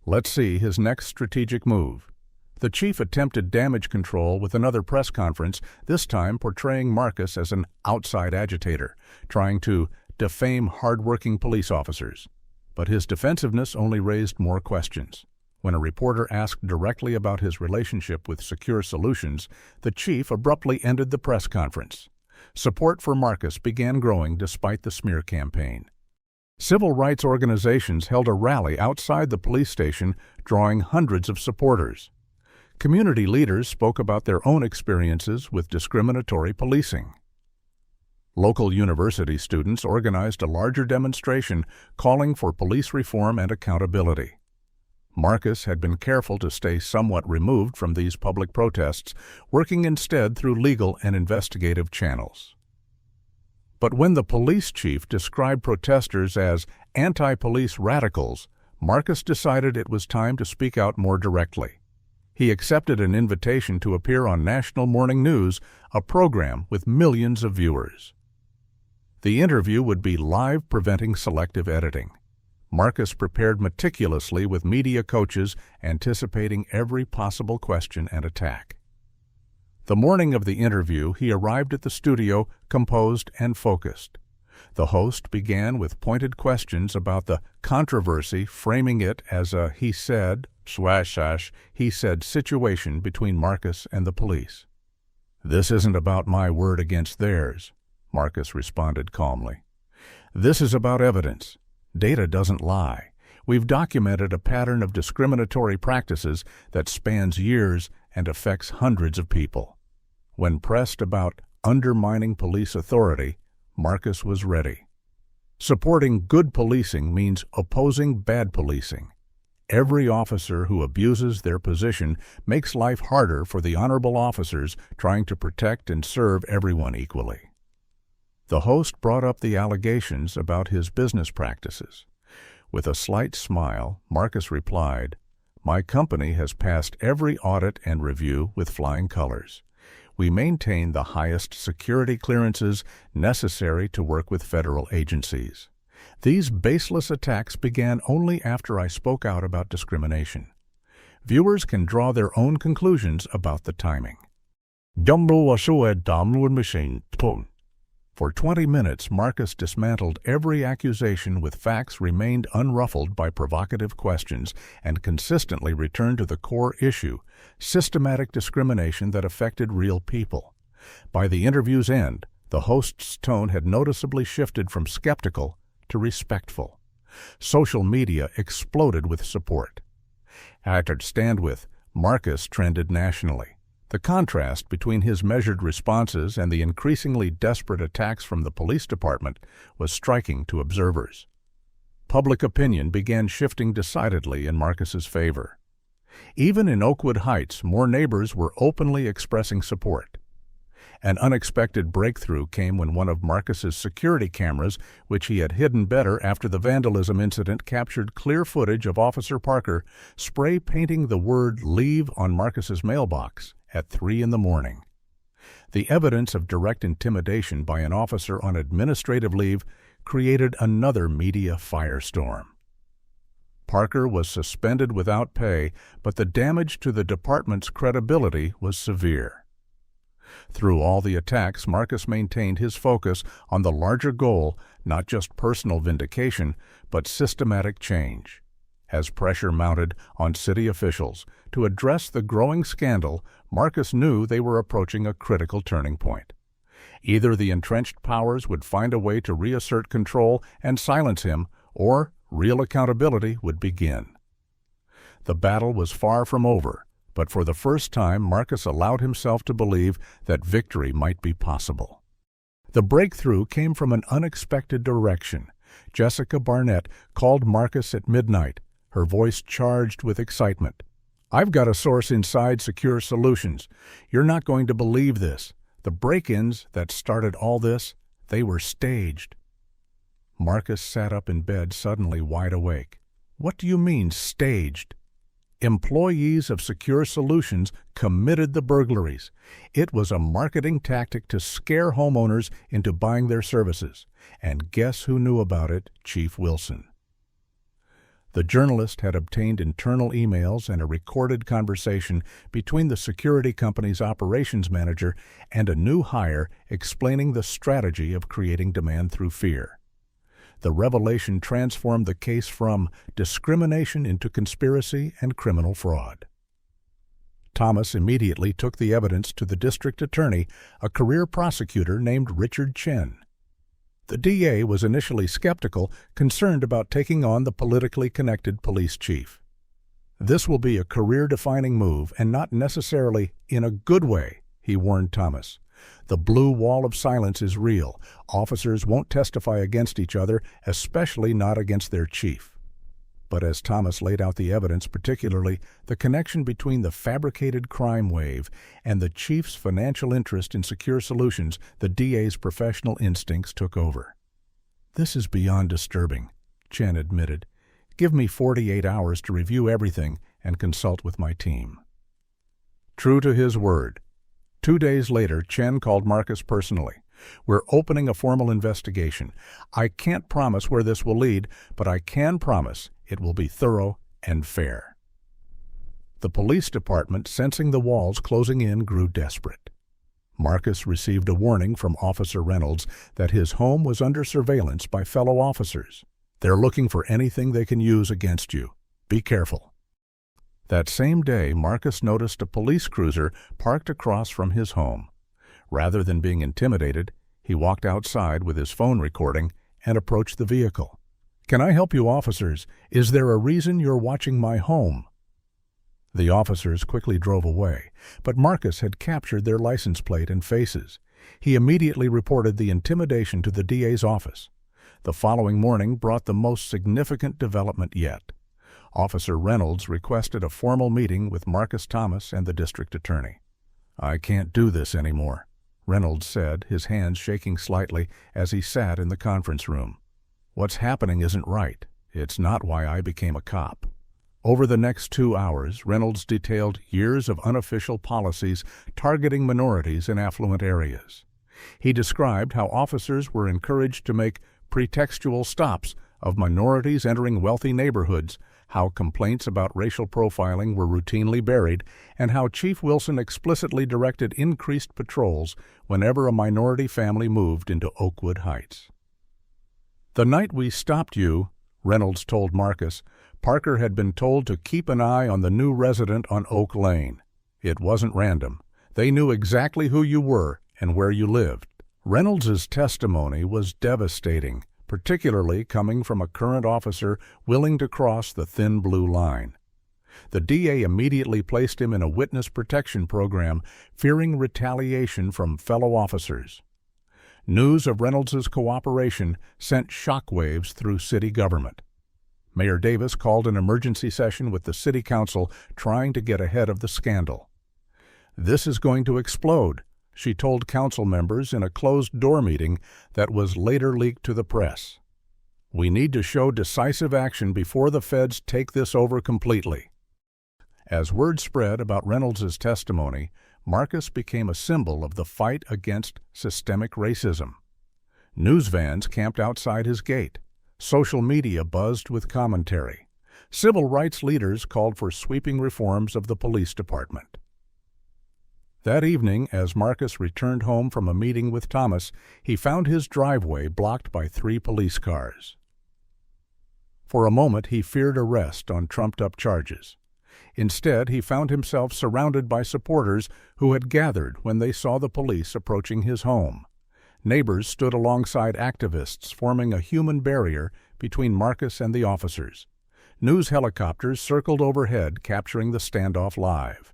Let's see his next strategic move. The chief attempted damage control with another press conference, this time portraying Marcus as an outside agitator, trying to defame hard-working police officers. But his defensiveness only raised more questions. When a reporter asked directly about his relationship with Secure Solutions, the chief abruptly ended the press conference. Support for Marcus began growing despite the smear campaign. Civil rights organizations held a rally outside the police station, drawing hundreds of supporters. Community leaders spoke about their own experiences with discriminatory policing. Local university students organized a larger demonstration calling for police reform and accountability. Marcus had been careful to stay somewhat removed from these public protests, working instead through legal and investigative channels. But when the police chief described protesters as anti-police radicals, Marcus decided it was time to speak out more directly. He accepted an invitation to appear on National Morning News, a program with millions of viewers. The interview would be live, preventing selective editing. Marcus prepared meticulously with media coaches, anticipating every possible question and attack. The morning of the interview, he arrived at the studio composed and focused. The host began with pointed questions about the controversy, framing it as a he said situation between Marcus and the police. "This isn't about my word against theirs," Marcus responded calmly. "This is about evidence. Data doesn't lie. We've documented a pattern of discriminatory practices that spans years and affects hundreds of people." When pressed about undermining police authority, Marcus was ready. Supporting good policing means opposing bad policing. Every officer who abuses their position makes life harder for the honorable officers trying to protect and serve everyone equally. The host brought up the allegations about his business practices. With a slight smile, Marcus replied, "My company has passed every audit and review with flying colors. We maintain the highest security clearances necessary to work with federal agencies. These baseless attacks began only after I spoke out about discrimination. Viewers can draw their own conclusions about the timing." For 20 minutes, Marcus dismantled every accusation with facts, remained unruffled by provocative questions, and consistently returned to the core issue, systematic discrimination that affected real people. By the interview's end, the host's tone had noticeably shifted from skeptical to respectful. Social media exploded with support. At Stand With, Marcus trended nationally. The contrast between his measured responses and the increasingly desperate attacks from the police department was striking to observers. Public opinion began shifting decidedly in Marcus's favor. Even in Oakwood Heights, more neighbors were openly expressing support. An unexpected breakthrough came when one of Marcus's security cameras, which he had hidden better after the vandalism incident, captured clear footage of Officer Parker spray painting the word "leave" on Marcus's mailbox at 3 a.m. The evidence of direct intimidation by an officer on administrative leave created another media firestorm. Parker was suspended without pay, but the damage to the department's credibility was severe. Through all the attacks, Marcus maintained his focus on the larger goal, not just personal vindication, but systematic change. As pressure mounted on city officials to address the growing scandal, Marcus knew they were approaching a critical turning point. Either the entrenched powers would find a way to reassert control and silence him, or real accountability would begin. The battle was far from over, but for the first time Marcus allowed himself to believe that victory might be possible. The breakthrough came from an unexpected direction. Jessica Barnett called Marcus at midnight, her voice charged with excitement. "I've got a source inside Secure Solutions. You're not going to believe this. The break-ins that started all this, they were staged." Marcus sat up in bed, suddenly wide awake. "What do you mean, staged?" Employees of Secure Solutions committed the burglaries. It was a marketing tactic to scare homeowners into buying their services. And guess who knew about it? Chief Wilson. The journalist had obtained internal emails and a recorded conversation between the security company's operations manager and a new hire explaining the strategy of creating demand through fear. The revelation transformed the case from discrimination into conspiracy and criminal fraud. Thomas immediately took the evidence to the district attorney, a career prosecutor named Richard Chen. The DA was initially skeptical, concerned about taking on the politically connected police chief. "This will be a career-defining move, and not necessarily in a good way," he warned Thomas. "The blue wall of silence is real. Officers won't testify against each other, especially not against their chief." But as Thomas laid out the evidence, particularly the connection between the fabricated crime wave and the chief's financial interest in Secure Solutions, the DA's professional instincts took over. "This is beyond disturbing," Chen admitted. "Give me 48 hours to review everything and consult with my team." True to his word, 2 days later, Chen called Marcus personally. "We're opening a formal investigation. I can't promise where this will lead, but I can promise it will be thorough and fair." The police department, sensing the walls closing in, grew desperate. Marcus received a warning from Officer Reynolds that his home was under surveillance by fellow officers. "They're looking for anything they can use against you. Be careful." That same day, Marcus noticed a police cruiser parked across from his home. Rather than being intimidated, He walked outside with his phone recording and approached the vehicle. "Can I help you, officers? Is there a reason you're watching my home?" The officers quickly drove away, but Marcus had captured their license plate and faces. He immediately reported the intimidation to the DA's office. The following morning brought the most significant development yet. Officer Reynolds requested a formal meeting with Marcus Thomas and the district attorney. "I can't do this anymore," Reynolds said, his hands shaking slightly as he sat in the conference room. "What's happening isn't right. It's not why I became a cop." Over the next 2 hours, Reynolds detailed years of unofficial policies targeting minorities in affluent areas. He described how officers were encouraged to make pretextual stops of minorities entering wealthy neighborhoods, how complaints about racial profiling were routinely buried, and how Chief Wilson explicitly directed increased patrols whenever a minority family moved into Oakwood Heights. "The night we stopped you," Reynolds told Marcus, "Parker had been told to keep an eye on the new resident on Oak Lane. It wasn't random. They knew exactly who you were and where you lived." Reynolds's testimony was devastating, particularly coming from a current officer willing to cross the thin blue line. The DA immediately placed him in a witness protection program, fearing retaliation from fellow officers. News of Reynolds's cooperation sent shockwaves through city government. Mayor Davis called an emergency session with the city council, trying to get ahead of the scandal. "This is going to explode," she told council members in a closed-door meeting that was later leaked to the press. "We need to show decisive action before the feds take this over completely." As word spread about Reynolds's testimony, Marcus became a symbol of the fight against systemic racism. News vans camped outside his gate. Social media buzzed with commentary. Civil rights leaders called for sweeping reforms of the police department. That evening, as Marcus returned home from a meeting with Thomas, he found his driveway blocked by 3 police cars. For a moment, he feared arrest on trumped-up charges. Instead, he found himself surrounded by supporters who had gathered when they saw the police approaching his home. Neighbors stood alongside activists, forming a human barrier between Marcus and the officers. News helicopters circled overhead, capturing the standoff live.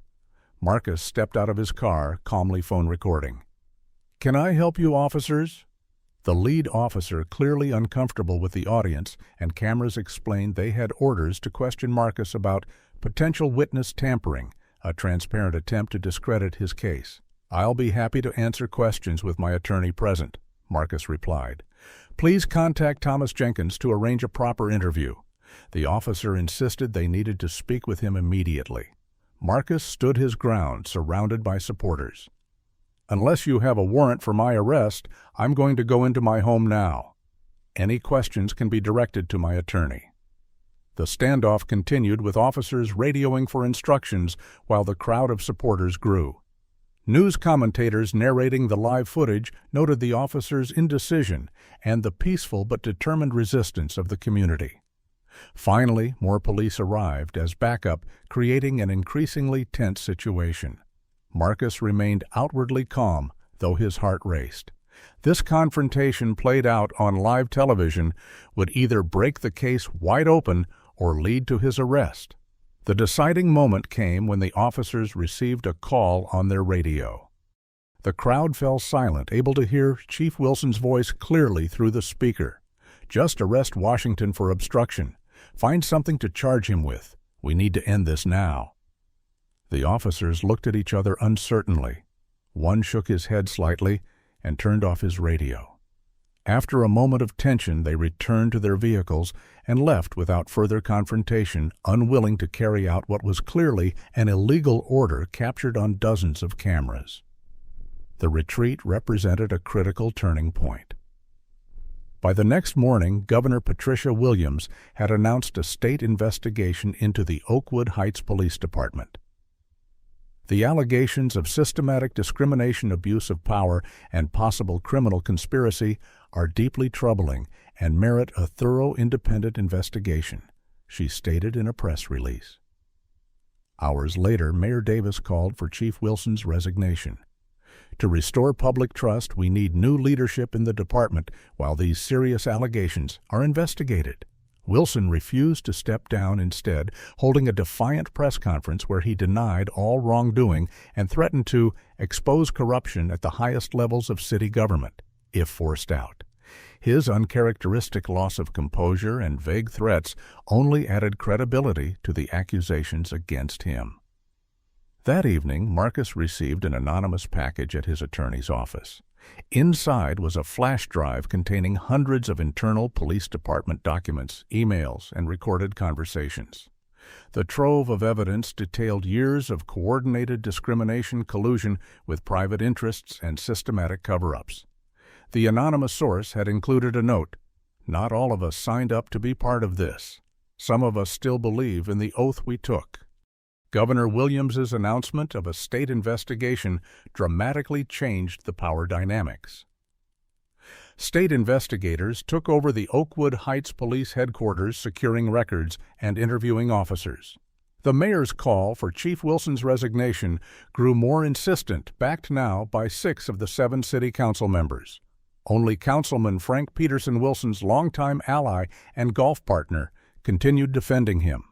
Marcus stepped out of his car, calmly phone recording. "Can I help you, officers?" The lead officer, clearly uncomfortable with the audience, and cameras explained they had orders to question Marcus about potential witness tampering, a transparent attempt to discredit his case. "I'll be happy to answer questions with my attorney present," Marcus replied. "Please contact Thomas Jenkins to arrange a proper interview." The officer insisted they needed to speak with him immediately. Marcus stood his ground, surrounded by supporters. "Unless you have a warrant for my arrest, I'm going to go into my home now. Any questions can be directed to my attorney." The standoff continued, with officers radioing for instructions while the crowd of supporters grew. News commentators narrating the live footage noted the officers' indecision and the peaceful but determined resistance of the community. Finally, more police arrived as backup, creating an increasingly tense situation. Marcus remained outwardly calm, though his heart raced. This confrontation, played out on live television, would either break the case wide open or lead to his arrest. The deciding moment came when the officers received a call on their radio. The crowd fell silent, able to hear Chief Wilson's voice clearly through the speaker. "Just arrest Washington for obstruction. Find something to charge him with. We need to end this now." The officers looked at each other uncertainly. One shook his head slightly and turned off his radio. After a moment of tension, they returned to their vehicles and left without further confrontation, unwilling to carry out what was clearly an illegal order captured on dozens of cameras. The retreat represented a critical turning point. By the next morning, Governor Patricia Williams had announced a state investigation into the Oakwood Heights Police Department. The allegations of systematic discrimination, abuse of power, and possible criminal conspiracy are deeply troubling and merit a thorough independent investigation, she stated in a press release. Hours later, Mayor Davis called for Chief Wilson's resignation. To restore public trust, we need new leadership in the department while these serious allegations are investigated. Wilson refused to step down, instead holding a defiant press conference where he denied all wrongdoing and threatened to expose corruption at the highest levels of city government, if forced out. His uncharacteristic loss of composure and vague threats only added credibility to the accusations against him. That evening, Marcus received an anonymous package at his attorney's office. Inside was a flash drive containing hundreds of internal police department documents, emails, and recorded conversations. The trove of evidence detailed years of coordinated discrimination, collusion with private interests, and systematic cover-ups. The anonymous source had included a note: "Not all of us signed up to be part of this. Some of us still believe in the oath we took." Governor Williams's announcement of a state investigation dramatically changed the power dynamics. State investigators took over the Oakwood Heights police headquarters, securing records and interviewing officers. The mayor's call for Chief Wilson's resignation grew more insistent, backed now by 6 of the 7 city council members. Only Councilman Frank Peterson, Wilson's longtime ally and golf partner, continued defending him.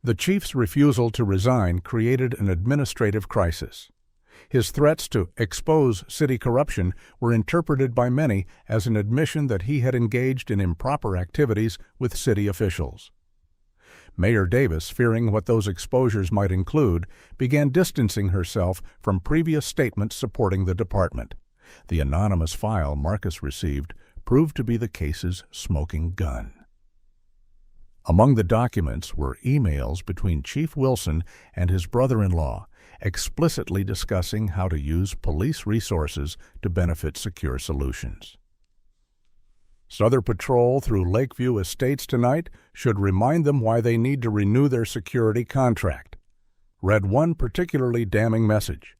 The chief's refusal to resign created an administrative crisis. His threats to expose city corruption were interpreted by many as an admission that he had engaged in improper activities with city officials. Mayor Davis, fearing what those exposures might include, began distancing herself from previous statements supporting the department. The anonymous file Marcus received proved to be the case's smoking gun. Among the documents were emails between Chief Wilson and his brother-in-law, explicitly discussing how to use police resources to benefit Secure Solutions. Southern Patrol through Lakeview Estates tonight should remind them why they need to renew their security contract. Read one particularly damning message.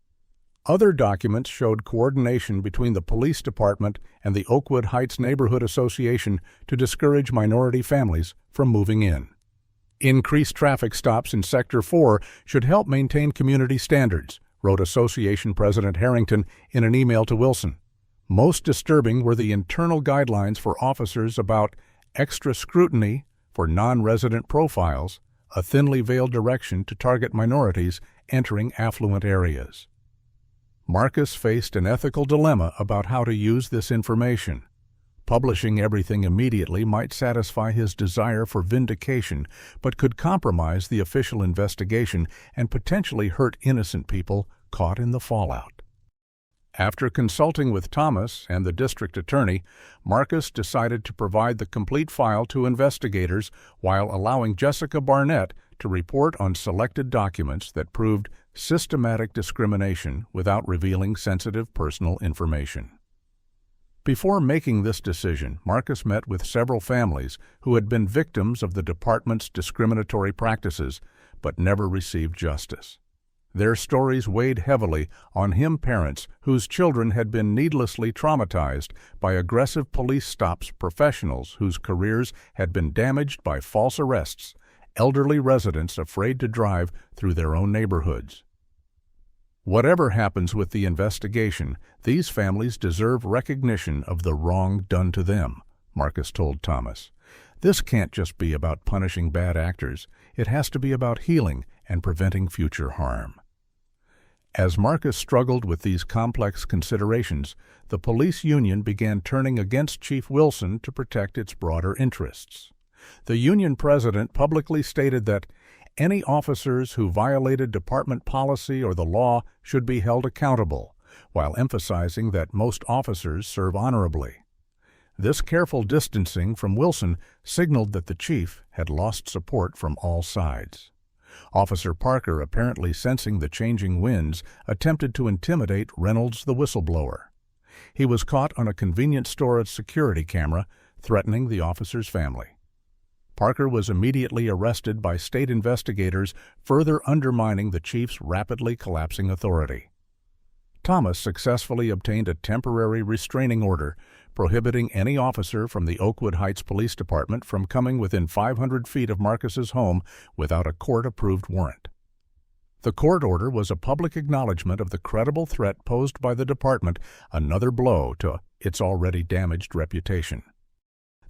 Other documents showed coordination between the police department and the Oakwood Heights Neighborhood Association to discourage minority families from moving in. Increased traffic stops in Sector 4 should help maintain community standards, wrote Association President Harrington in an email to Wilson. Most disturbing were the internal guidelines for officers about extra scrutiny for non-resident profiles, a thinly veiled direction to target minorities entering affluent areas. Marcus faced an ethical dilemma about how to use this information. Publishing everything immediately might satisfy his desire for vindication, but could compromise the official investigation and potentially hurt innocent people caught in the fallout. After consulting with Thomas and the district attorney, Marcus decided to provide the complete file to investigators while allowing Jessica Barnett to report on selected documents that proved systematic discrimination without revealing sensitive personal information. Before making this decision, Marcus met with several families who had been victims of the department's discriminatory practices but never received justice. Their stories weighed heavily on him parents whose children had been needlessly traumatized by aggressive police stops, professionals whose careers had been damaged by false arrests, elderly residents afraid to drive through their own neighborhoods. Whatever happens with the investigation, these families deserve recognition of the wrong done to them, Marcus told Thomas. This can't just be about punishing bad actors. It has to be about healing and preventing future harm. As Marcus struggled with these complex considerations, the police union began turning against Chief Wilson to protect its broader interests. The union president publicly stated that any officers who violated department policy or the law should be held accountable, while emphasizing that most officers serve honorably. This careful distancing from Wilson signaled that the chief had lost support from all sides. Officer Parker, apparently sensing the changing winds, attempted to intimidate Reynolds the whistleblower. He was caught on a convenience store security camera, threatening the officer's family. Parker was immediately arrested by state investigators, further undermining the chief's rapidly collapsing authority. Thomas successfully obtained a temporary restraining order, prohibiting any officer from the Oakwood Heights Police Department from coming within 500 feet of Marcus's home without a court-approved warrant. The court order was a public acknowledgment of the credible threat posed by the department, another blow to its already damaged reputation.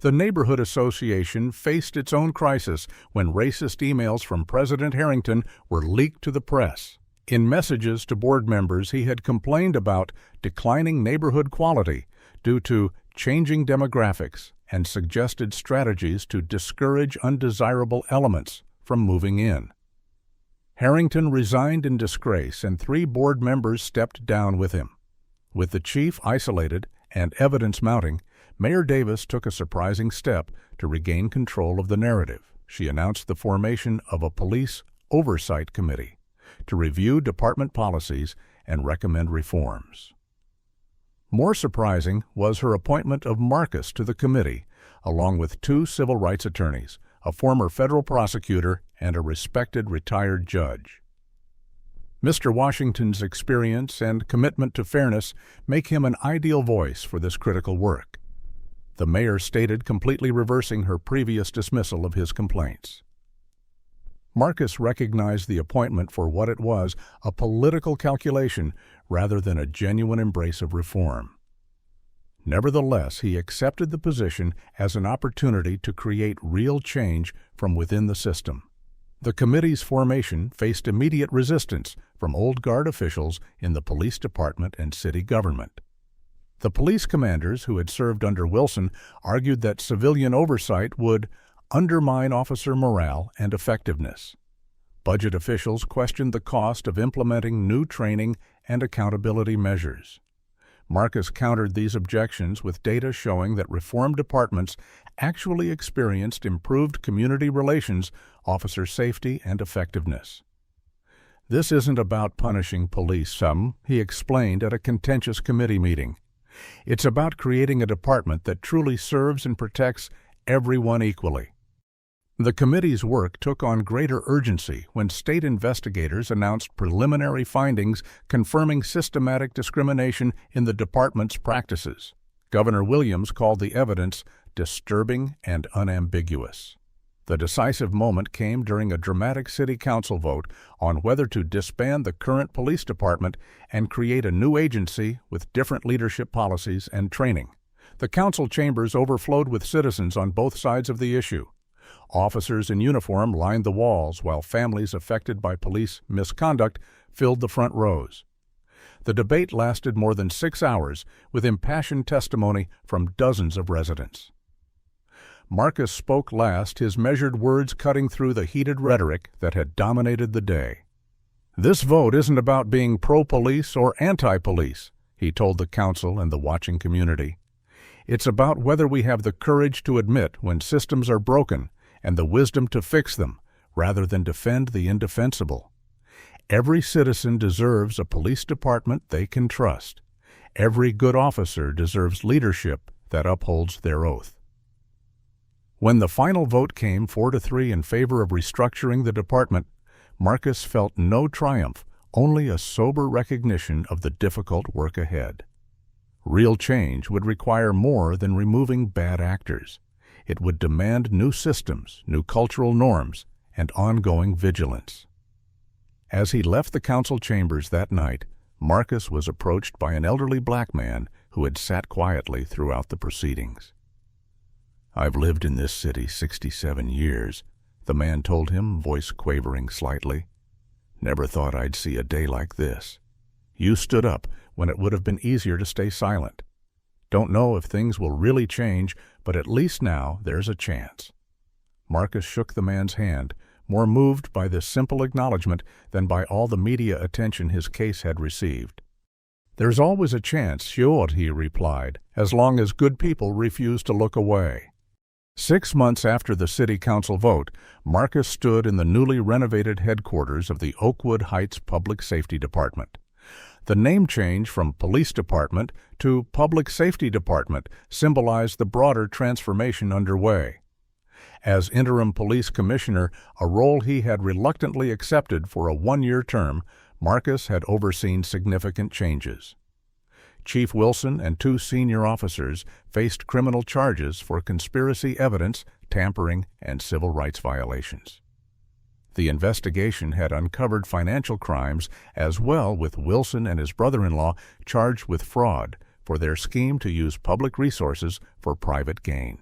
The neighborhood association faced its own crisis when racist emails from President Harrington were leaked to the press. In messages to board members, he had complained about declining neighborhood quality due to changing demographics and suggested strategies to discourage undesirable elements from moving in. Harrington resigned in disgrace, and 3 board members stepped down with him. With the chief isolated and evidence mounting, Mayor Davis took a surprising step to regain control of the narrative. She announced the formation of a police oversight committee to review department policies and recommend reforms. More surprising was her appointment of Marcus to the committee, along with 2 civil rights attorneys, a former federal prosecutor, and a respected retired judge. Mr. Washington's experience and commitment to fairness make him an ideal voice for this critical work. The mayor stated, completely reversing her previous dismissal of his complaints. Marcus recognized the appointment for what it was, a political calculation rather than a genuine embrace of reform. Nevertheless, he accepted the position as an opportunity to create real change from within the system. The committee's formation faced immediate resistance from old guard officials in the police department and city government. The police commanders who had served under Wilson argued that civilian oversight would undermine officer morale and effectiveness. Budget officials questioned the cost of implementing new training and accountability measures. Marcus countered these objections with data showing that reform departments actually experienced improved community relations, officer safety, and effectiveness. This isn't about punishing police, he explained at a contentious committee meeting. It's about creating a department that truly serves and protects everyone equally. The committee's work took on greater urgency when state investigators announced preliminary findings confirming systematic discrimination in the department's practices. Governor Williams called the evidence disturbing and unambiguous. The decisive moment came during a dramatic city council vote on whether to disband the current police department and create a new agency with different leadership policies and training. The council chambers overflowed with citizens on both sides of the issue. Officers in uniform lined the walls, while families affected by police misconduct filled the front rows. The debate lasted more than 6 hours, with impassioned testimony from dozens of residents. Marcus spoke last, his measured words cutting through the heated rhetoric that had dominated the day. "This vote isn't about being pro-police or anti-police," he told the council and the watching community. "It's about whether we have the courage to admit when systems are broken and the wisdom to fix them, rather than defend the indefensible. Every citizen deserves a police department they can trust. Every good officer deserves leadership that upholds their oath." When the final vote came 4-3 in favor of restructuring the department, Marcus felt no triumph, only a sober recognition of the difficult work ahead. Real change would require more than removing bad actors. It would demand new systems, new cultural norms, and ongoing vigilance. As he left the council chambers that night, Marcus was approached by an elderly black man who had sat quietly throughout the proceedings. "I've lived in this city 67 years, the man told him, voice quavering slightly. "Never thought I'd see a day like this. You stood up when it would have been easier to stay silent. Don't know if things will really change, but at least now there's a chance." Marcus shook the man's hand, more moved by this simple acknowledgement than by all the media attention his case had received. "There's always a chance, sure," he replied, "as long as good people refuse to look away." 6 months after the city council vote, Marcus stood in the newly renovated headquarters of the Oakwood Heights Public Safety Department. The name change from Police Department to Public Safety Department symbolized the broader transformation underway. As interim police commissioner, a role he had reluctantly accepted for a 1-year term, Marcus had overseen significant changes. Chief Wilson and 2 senior officers faced criminal charges for conspiracy evidence, tampering, and civil rights violations. The investigation had uncovered financial crimes as well, with Wilson and his brother-in-law charged with fraud for their scheme to use public resources for private gain.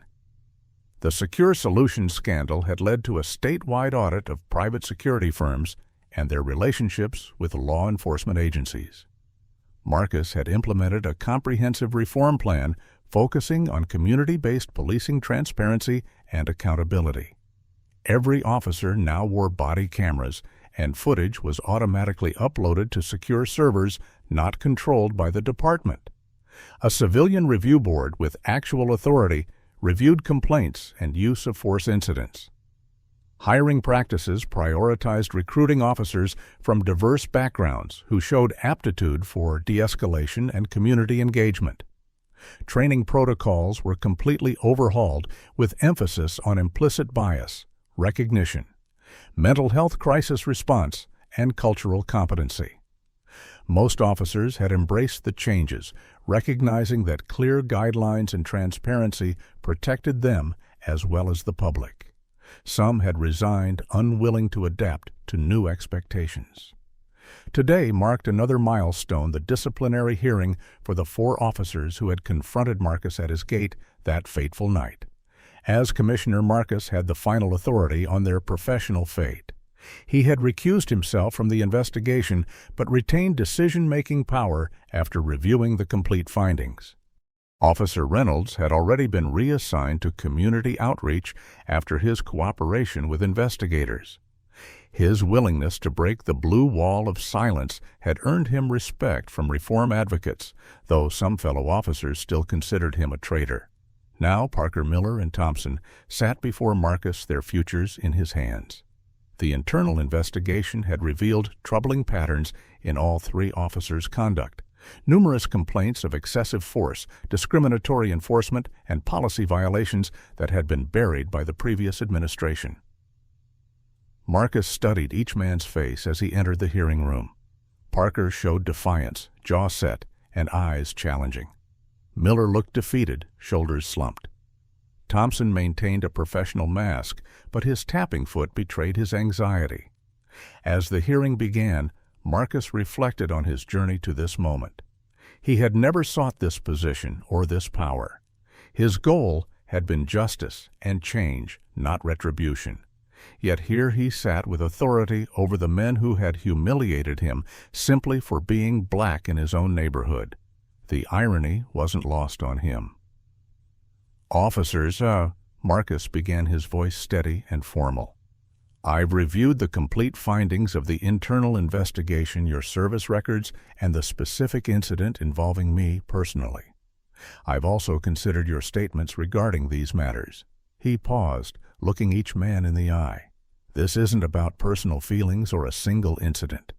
The Secure Solutions scandal had led to a statewide audit of private security firms and their relationships with law enforcement agencies. Marcus had implemented a comprehensive reform plan focusing on community-based policing transparency and accountability. Every officer now wore body cameras, and footage was automatically uploaded to secure servers not controlled by the department. A civilian review board with actual authority reviewed complaints and use of force incidents. Hiring practices prioritized recruiting officers from diverse backgrounds who showed aptitude for de-escalation and community engagement. Training protocols were completely overhauled with emphasis on implicit bias, recognition, mental health crisis response, and cultural competency. Most officers had embraced the changes, recognizing that clear guidelines and transparency protected them as well as the public. Some had resigned, unwilling to adapt to new expectations. Today marked another milestone, the disciplinary hearing for the 4 officers who had confronted Marcus at his gate that fateful night. As Commissioner, Marcus had the final authority on their professional fate. He had recused himself from the investigation but retained decision-making power after reviewing the complete findings. Officer Reynolds had already been reassigned to community outreach after his cooperation with investigators. His willingness to break the blue wall of silence had earned him respect from reform advocates, though some fellow officers still considered him a traitor. Now Parker, Miller, and Thompson sat before Marcus, their futures in his hands. The internal investigation had revealed troubling patterns in all 3 officers' conduct. Numerous complaints of excessive force, discriminatory enforcement, and policy violations that had been buried by the previous administration. Marcus studied each man's face as he entered the hearing room. Parker showed defiance, jaw set, and eyes challenging. Miller looked defeated, shoulders slumped. Thompson maintained a professional mask, but his tapping foot betrayed his anxiety. As the hearing began, Marcus reflected on his journey to this moment. He had never sought this position or this power. His goal had been justice and change, not retribution. Yet here he sat with authority over the men who had humiliated him simply for being black in his own neighborhood. The irony wasn't lost on him. "Officers, Marcus began, his voice steady and formal. "I've reviewed the complete findings of the internal investigation, your service records, and the specific incident involving me personally. I've also considered your statements regarding these matters." He paused, looking each man in the eye. "This isn't about personal feelings or a single incident.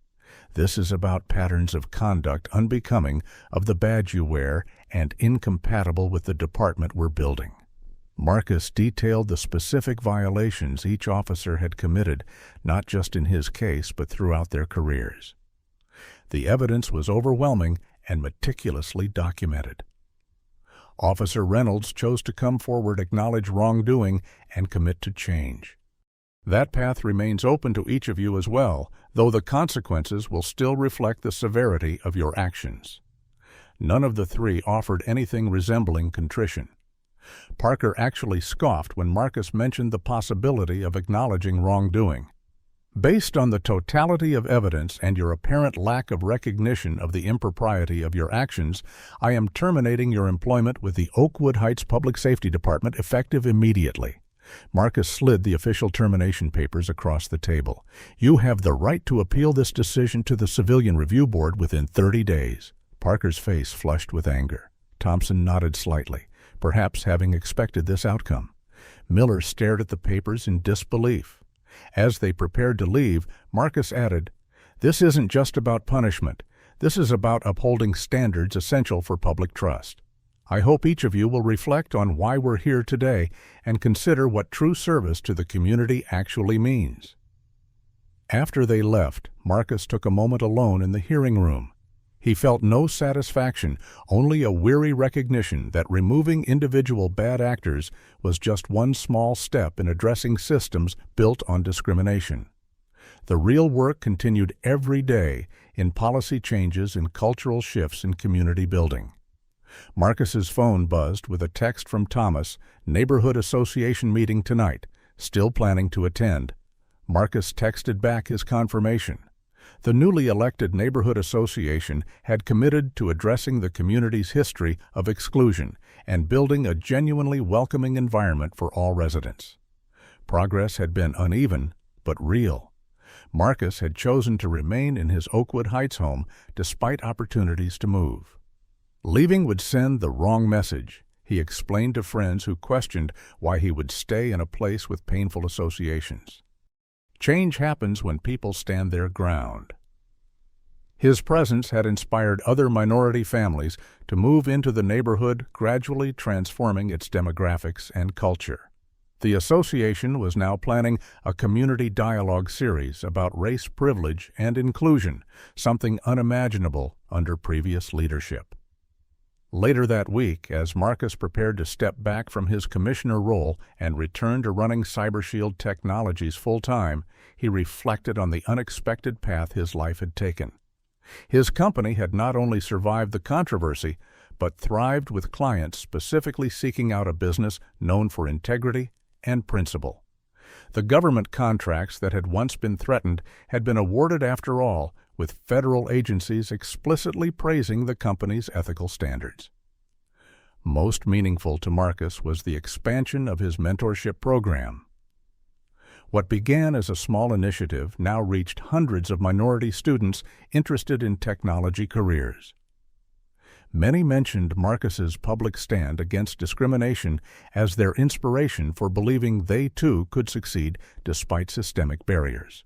This is about patterns of conduct unbecoming of the badge you wear and incompatible with the department we're building." Marcus detailed the specific violations each officer had committed, not just in his case but throughout their careers. The evidence was overwhelming and meticulously documented. Officer Reynolds chose to come forward, acknowledge wrongdoing, and commit to change. That path remains open to each of you as well, though the consequences will still reflect the severity of your actions. None of the 3 offered anything resembling contrition. Parker actually scoffed when Marcus mentioned the possibility of acknowledging wrongdoing. "Based on the totality of evidence and your apparent lack of recognition of the impropriety of your actions, I am terminating your employment with the Oakwood Heights Public Safety Department effective immediately." Marcus slid the official termination papers across the table. "You have the right to appeal this decision to the Civilian Review Board within 30 days. Parker's face flushed with anger. Thompson nodded slightly, perhaps having expected this outcome. Miller stared at the papers in disbelief. As they prepared to leave, Marcus added, "This isn't just about punishment. This is about upholding standards essential for public trust. I hope each of you will reflect on why we're here today and consider what true service to the community actually means." After they left, Marcus took a moment alone in the hearing room. He felt no satisfaction, only a weary recognition that removing individual bad actors was just one small step in addressing systems built on discrimination. The real work continued every day in policy changes and cultural shifts in community building. Marcus's phone buzzed with a text from Thomas, neighborhood association meeting tonight, still planning to attend. Marcus texted back his confirmation. The newly elected neighborhood association had committed to addressing the community's history of exclusion and building a genuinely welcoming environment for all residents. Progress had been uneven, but real. Marcus had chosen to remain in his Oakwood Heights home despite opportunities to move. Leaving would send the wrong message, he explained to friends who questioned why he would stay in a place with painful associations. Change happens when people stand their ground. His presence had inspired other minority families to move into the neighborhood, gradually transforming its demographics and culture. The association was now planning a community dialogue series about race privilege and inclusion, something unimaginable under previous leadership. Later that week, as Marcus prepared to step back from his commissioner role and return to running CyberShield Technologies full-time, he reflected on the unexpected path his life had taken. His company had not only survived the controversy, but thrived with clients specifically seeking out a business known for integrity and principle. The government contracts that had once been threatened had been awarded after all, with federal agencies explicitly praising the company's ethical standards. Most meaningful to Marcus was the expansion of his mentorship program. What began as a small initiative now reached hundreds of minority students interested in technology careers. Many mentioned Marcus's public stand against discrimination as their inspiration for believing they too could succeed despite systemic barriers.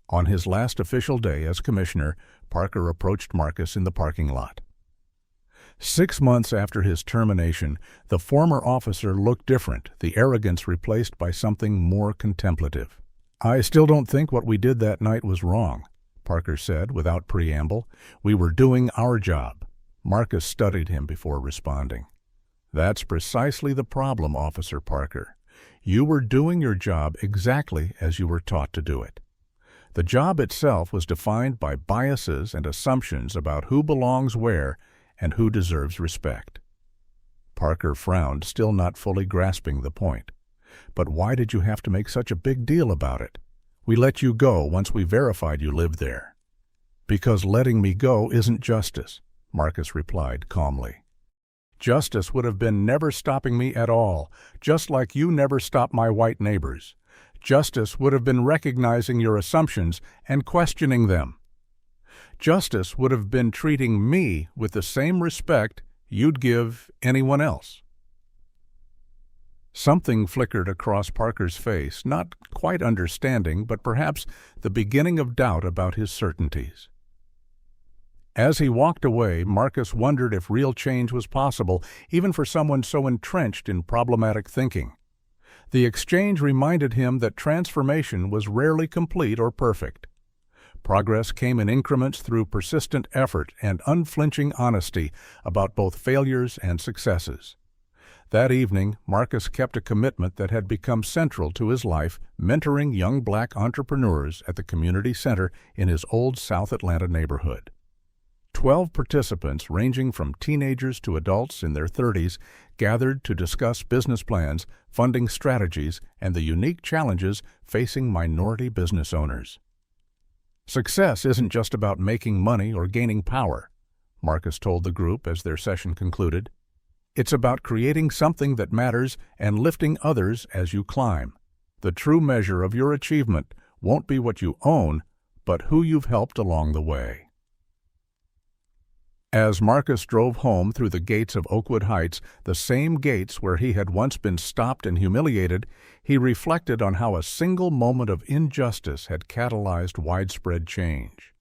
On his last official day as commissioner, Parker approached Marcus in the parking lot. 6 months after his termination, the former officer looked different, the arrogance replaced by something more contemplative. "I still don't think what we did that night was wrong," Parker said without preamble. "We were doing our job." Marcus studied him before responding. "That's precisely the problem, Officer Parker. You were doing your job exactly as you were taught to do it. The job itself was defined by biases and assumptions about who belongs where and who deserves respect." Parker frowned, still not fully grasping the point. "But why did you have to make such a big deal about it? We let you go once we verified you lived there." "Because letting me go isn't justice," Marcus replied calmly. "Justice would have been never stopping me at all, just like you never stopped my white neighbors. Justice would have been recognizing your assumptions and questioning them. Justice would have been treating me with the same respect you'd give anyone else." Something flickered across Parker's face, not quite understanding, but perhaps the beginning of doubt about his certainties. As he walked away, Marcus wondered if real change was possible, even for someone so entrenched in problematic thinking. The exchange reminded him that transformation was rarely complete or perfect. Progress came in increments through persistent effort and unflinching honesty about both failures and successes. That evening, Marcus kept a commitment that had become central to his life, mentoring young black entrepreneurs at the community center in his old South Atlanta neighborhood. 12 participants, ranging from teenagers to adults in their 30s, gathered to discuss business plans, funding strategies, and the unique challenges facing minority business owners. "Success isn't just about making money or gaining power," Marcus told the group as their session concluded. "It's about creating something that matters and lifting others as you climb. The true measure of your achievement won't be what you own, but who you've helped along the way." As Marcus drove home through the gates of Oakwood Heights, the same gates where he had once been stopped and humiliated, he reflected on how a single moment of injustice had catalyzed widespread change.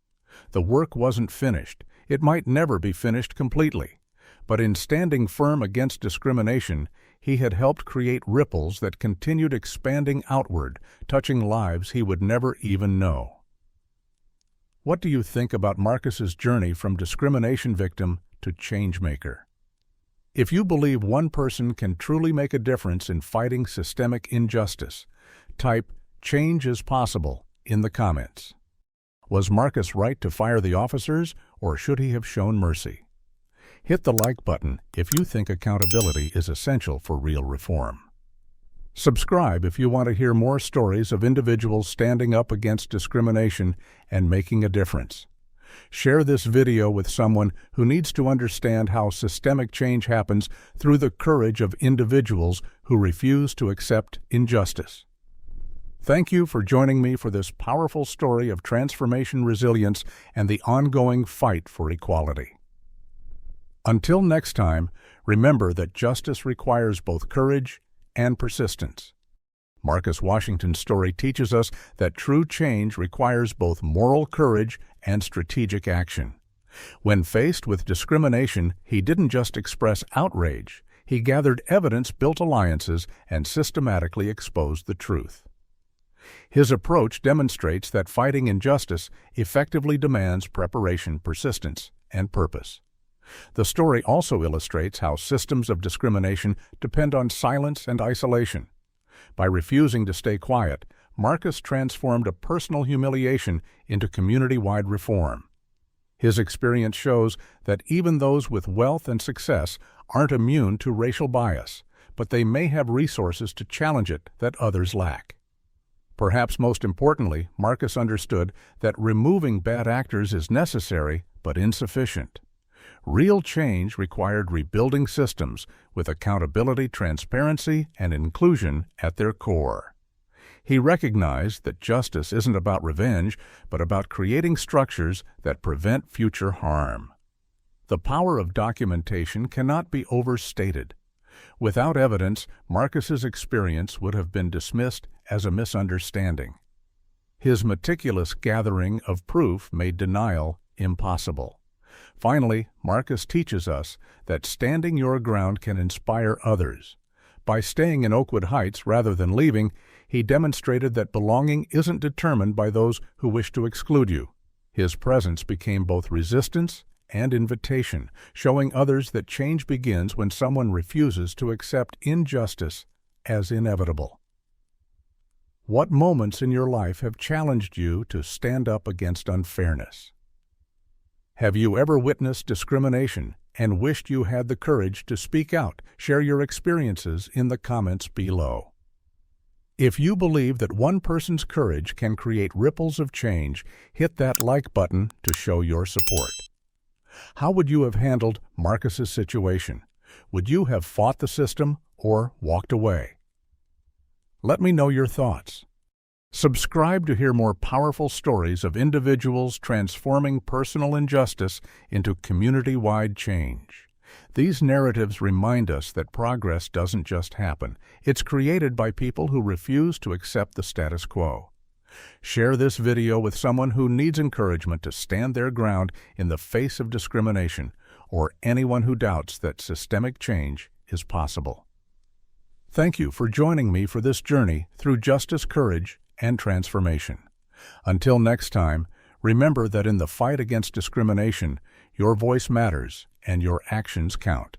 The work wasn't finished. It might never be finished completely. But in standing firm against discrimination, he had helped create ripples that continued expanding outward, touching lives he would never even know. What do you think about Marcus's journey from discrimination victim to changemaker? If you believe one person can truly make a difference in fighting systemic injustice, type "Change is Possible" in the comments. Was Marcus right to fire the officers, or should he have shown mercy? Hit the like button if you think accountability is essential for real reform. Subscribe if you want to hear more stories of individuals standing up against discrimination and making a difference. Share this video with someone who needs to understand how systemic change happens through the courage of individuals who refuse to accept injustice. Thank you for joining me for this powerful story of transformation, resilience, and the ongoing fight for equality. Until next time, remember that justice requires both courage and persistence. Marcus Washington's story teaches us that true change requires both moral courage and strategic action. When faced with discrimination, he didn't just express outrage. He gathered evidence, built alliances, and systematically exposed the truth. His approach demonstrates that fighting injustice effectively demands preparation, persistence, and purpose. The story also illustrates how systems of discrimination depend on silence and isolation. By refusing to stay quiet, Marcus transformed a personal humiliation into community-wide reform. His experience shows that even those with wealth and success aren't immune to racial bias, but they may have resources to challenge it that others lack. Perhaps most importantly, Marcus understood that removing bad actors is necessary but insufficient. Real change required rebuilding systems with accountability, transparency, and inclusion at their core. He recognized that justice isn't about revenge, but about creating structures that prevent future harm. The power of documentation cannot be overstated. Without evidence, Marcus's experience would have been dismissed as a misunderstanding. His meticulous gathering of proof made denial impossible. Finally, Marcus teaches us that standing your ground can inspire others. By staying in Oakwood Heights rather than leaving, he demonstrated that belonging isn't determined by those who wish to exclude you. His presence became both resistance and invitation, showing others that change begins when someone refuses to accept injustice as inevitable. What moments in your life have challenged you to stand up against unfairness? Have you ever witnessed discrimination and wished you had the courage to speak out? Share your experiences in the comments below. If you believe that one person's courage can create ripples of change, hit that like button to show your support. How would you have handled Marcus's situation? Would you have fought the system or walked away? Let me know your thoughts. Subscribe to hear more powerful stories of individuals transforming personal injustice into community-wide change. These narratives remind us that progress doesn't just happen. It's created by people who refuse to accept the status quo. Share this video with someone who needs encouragement to stand their ground in the face of discrimination, or anyone who doubts that systemic change is possible. Thank you for joining me for this journey through justice, courage, and transformation. Until next time, remember that in the fight against discrimination, your voice matters and your actions count.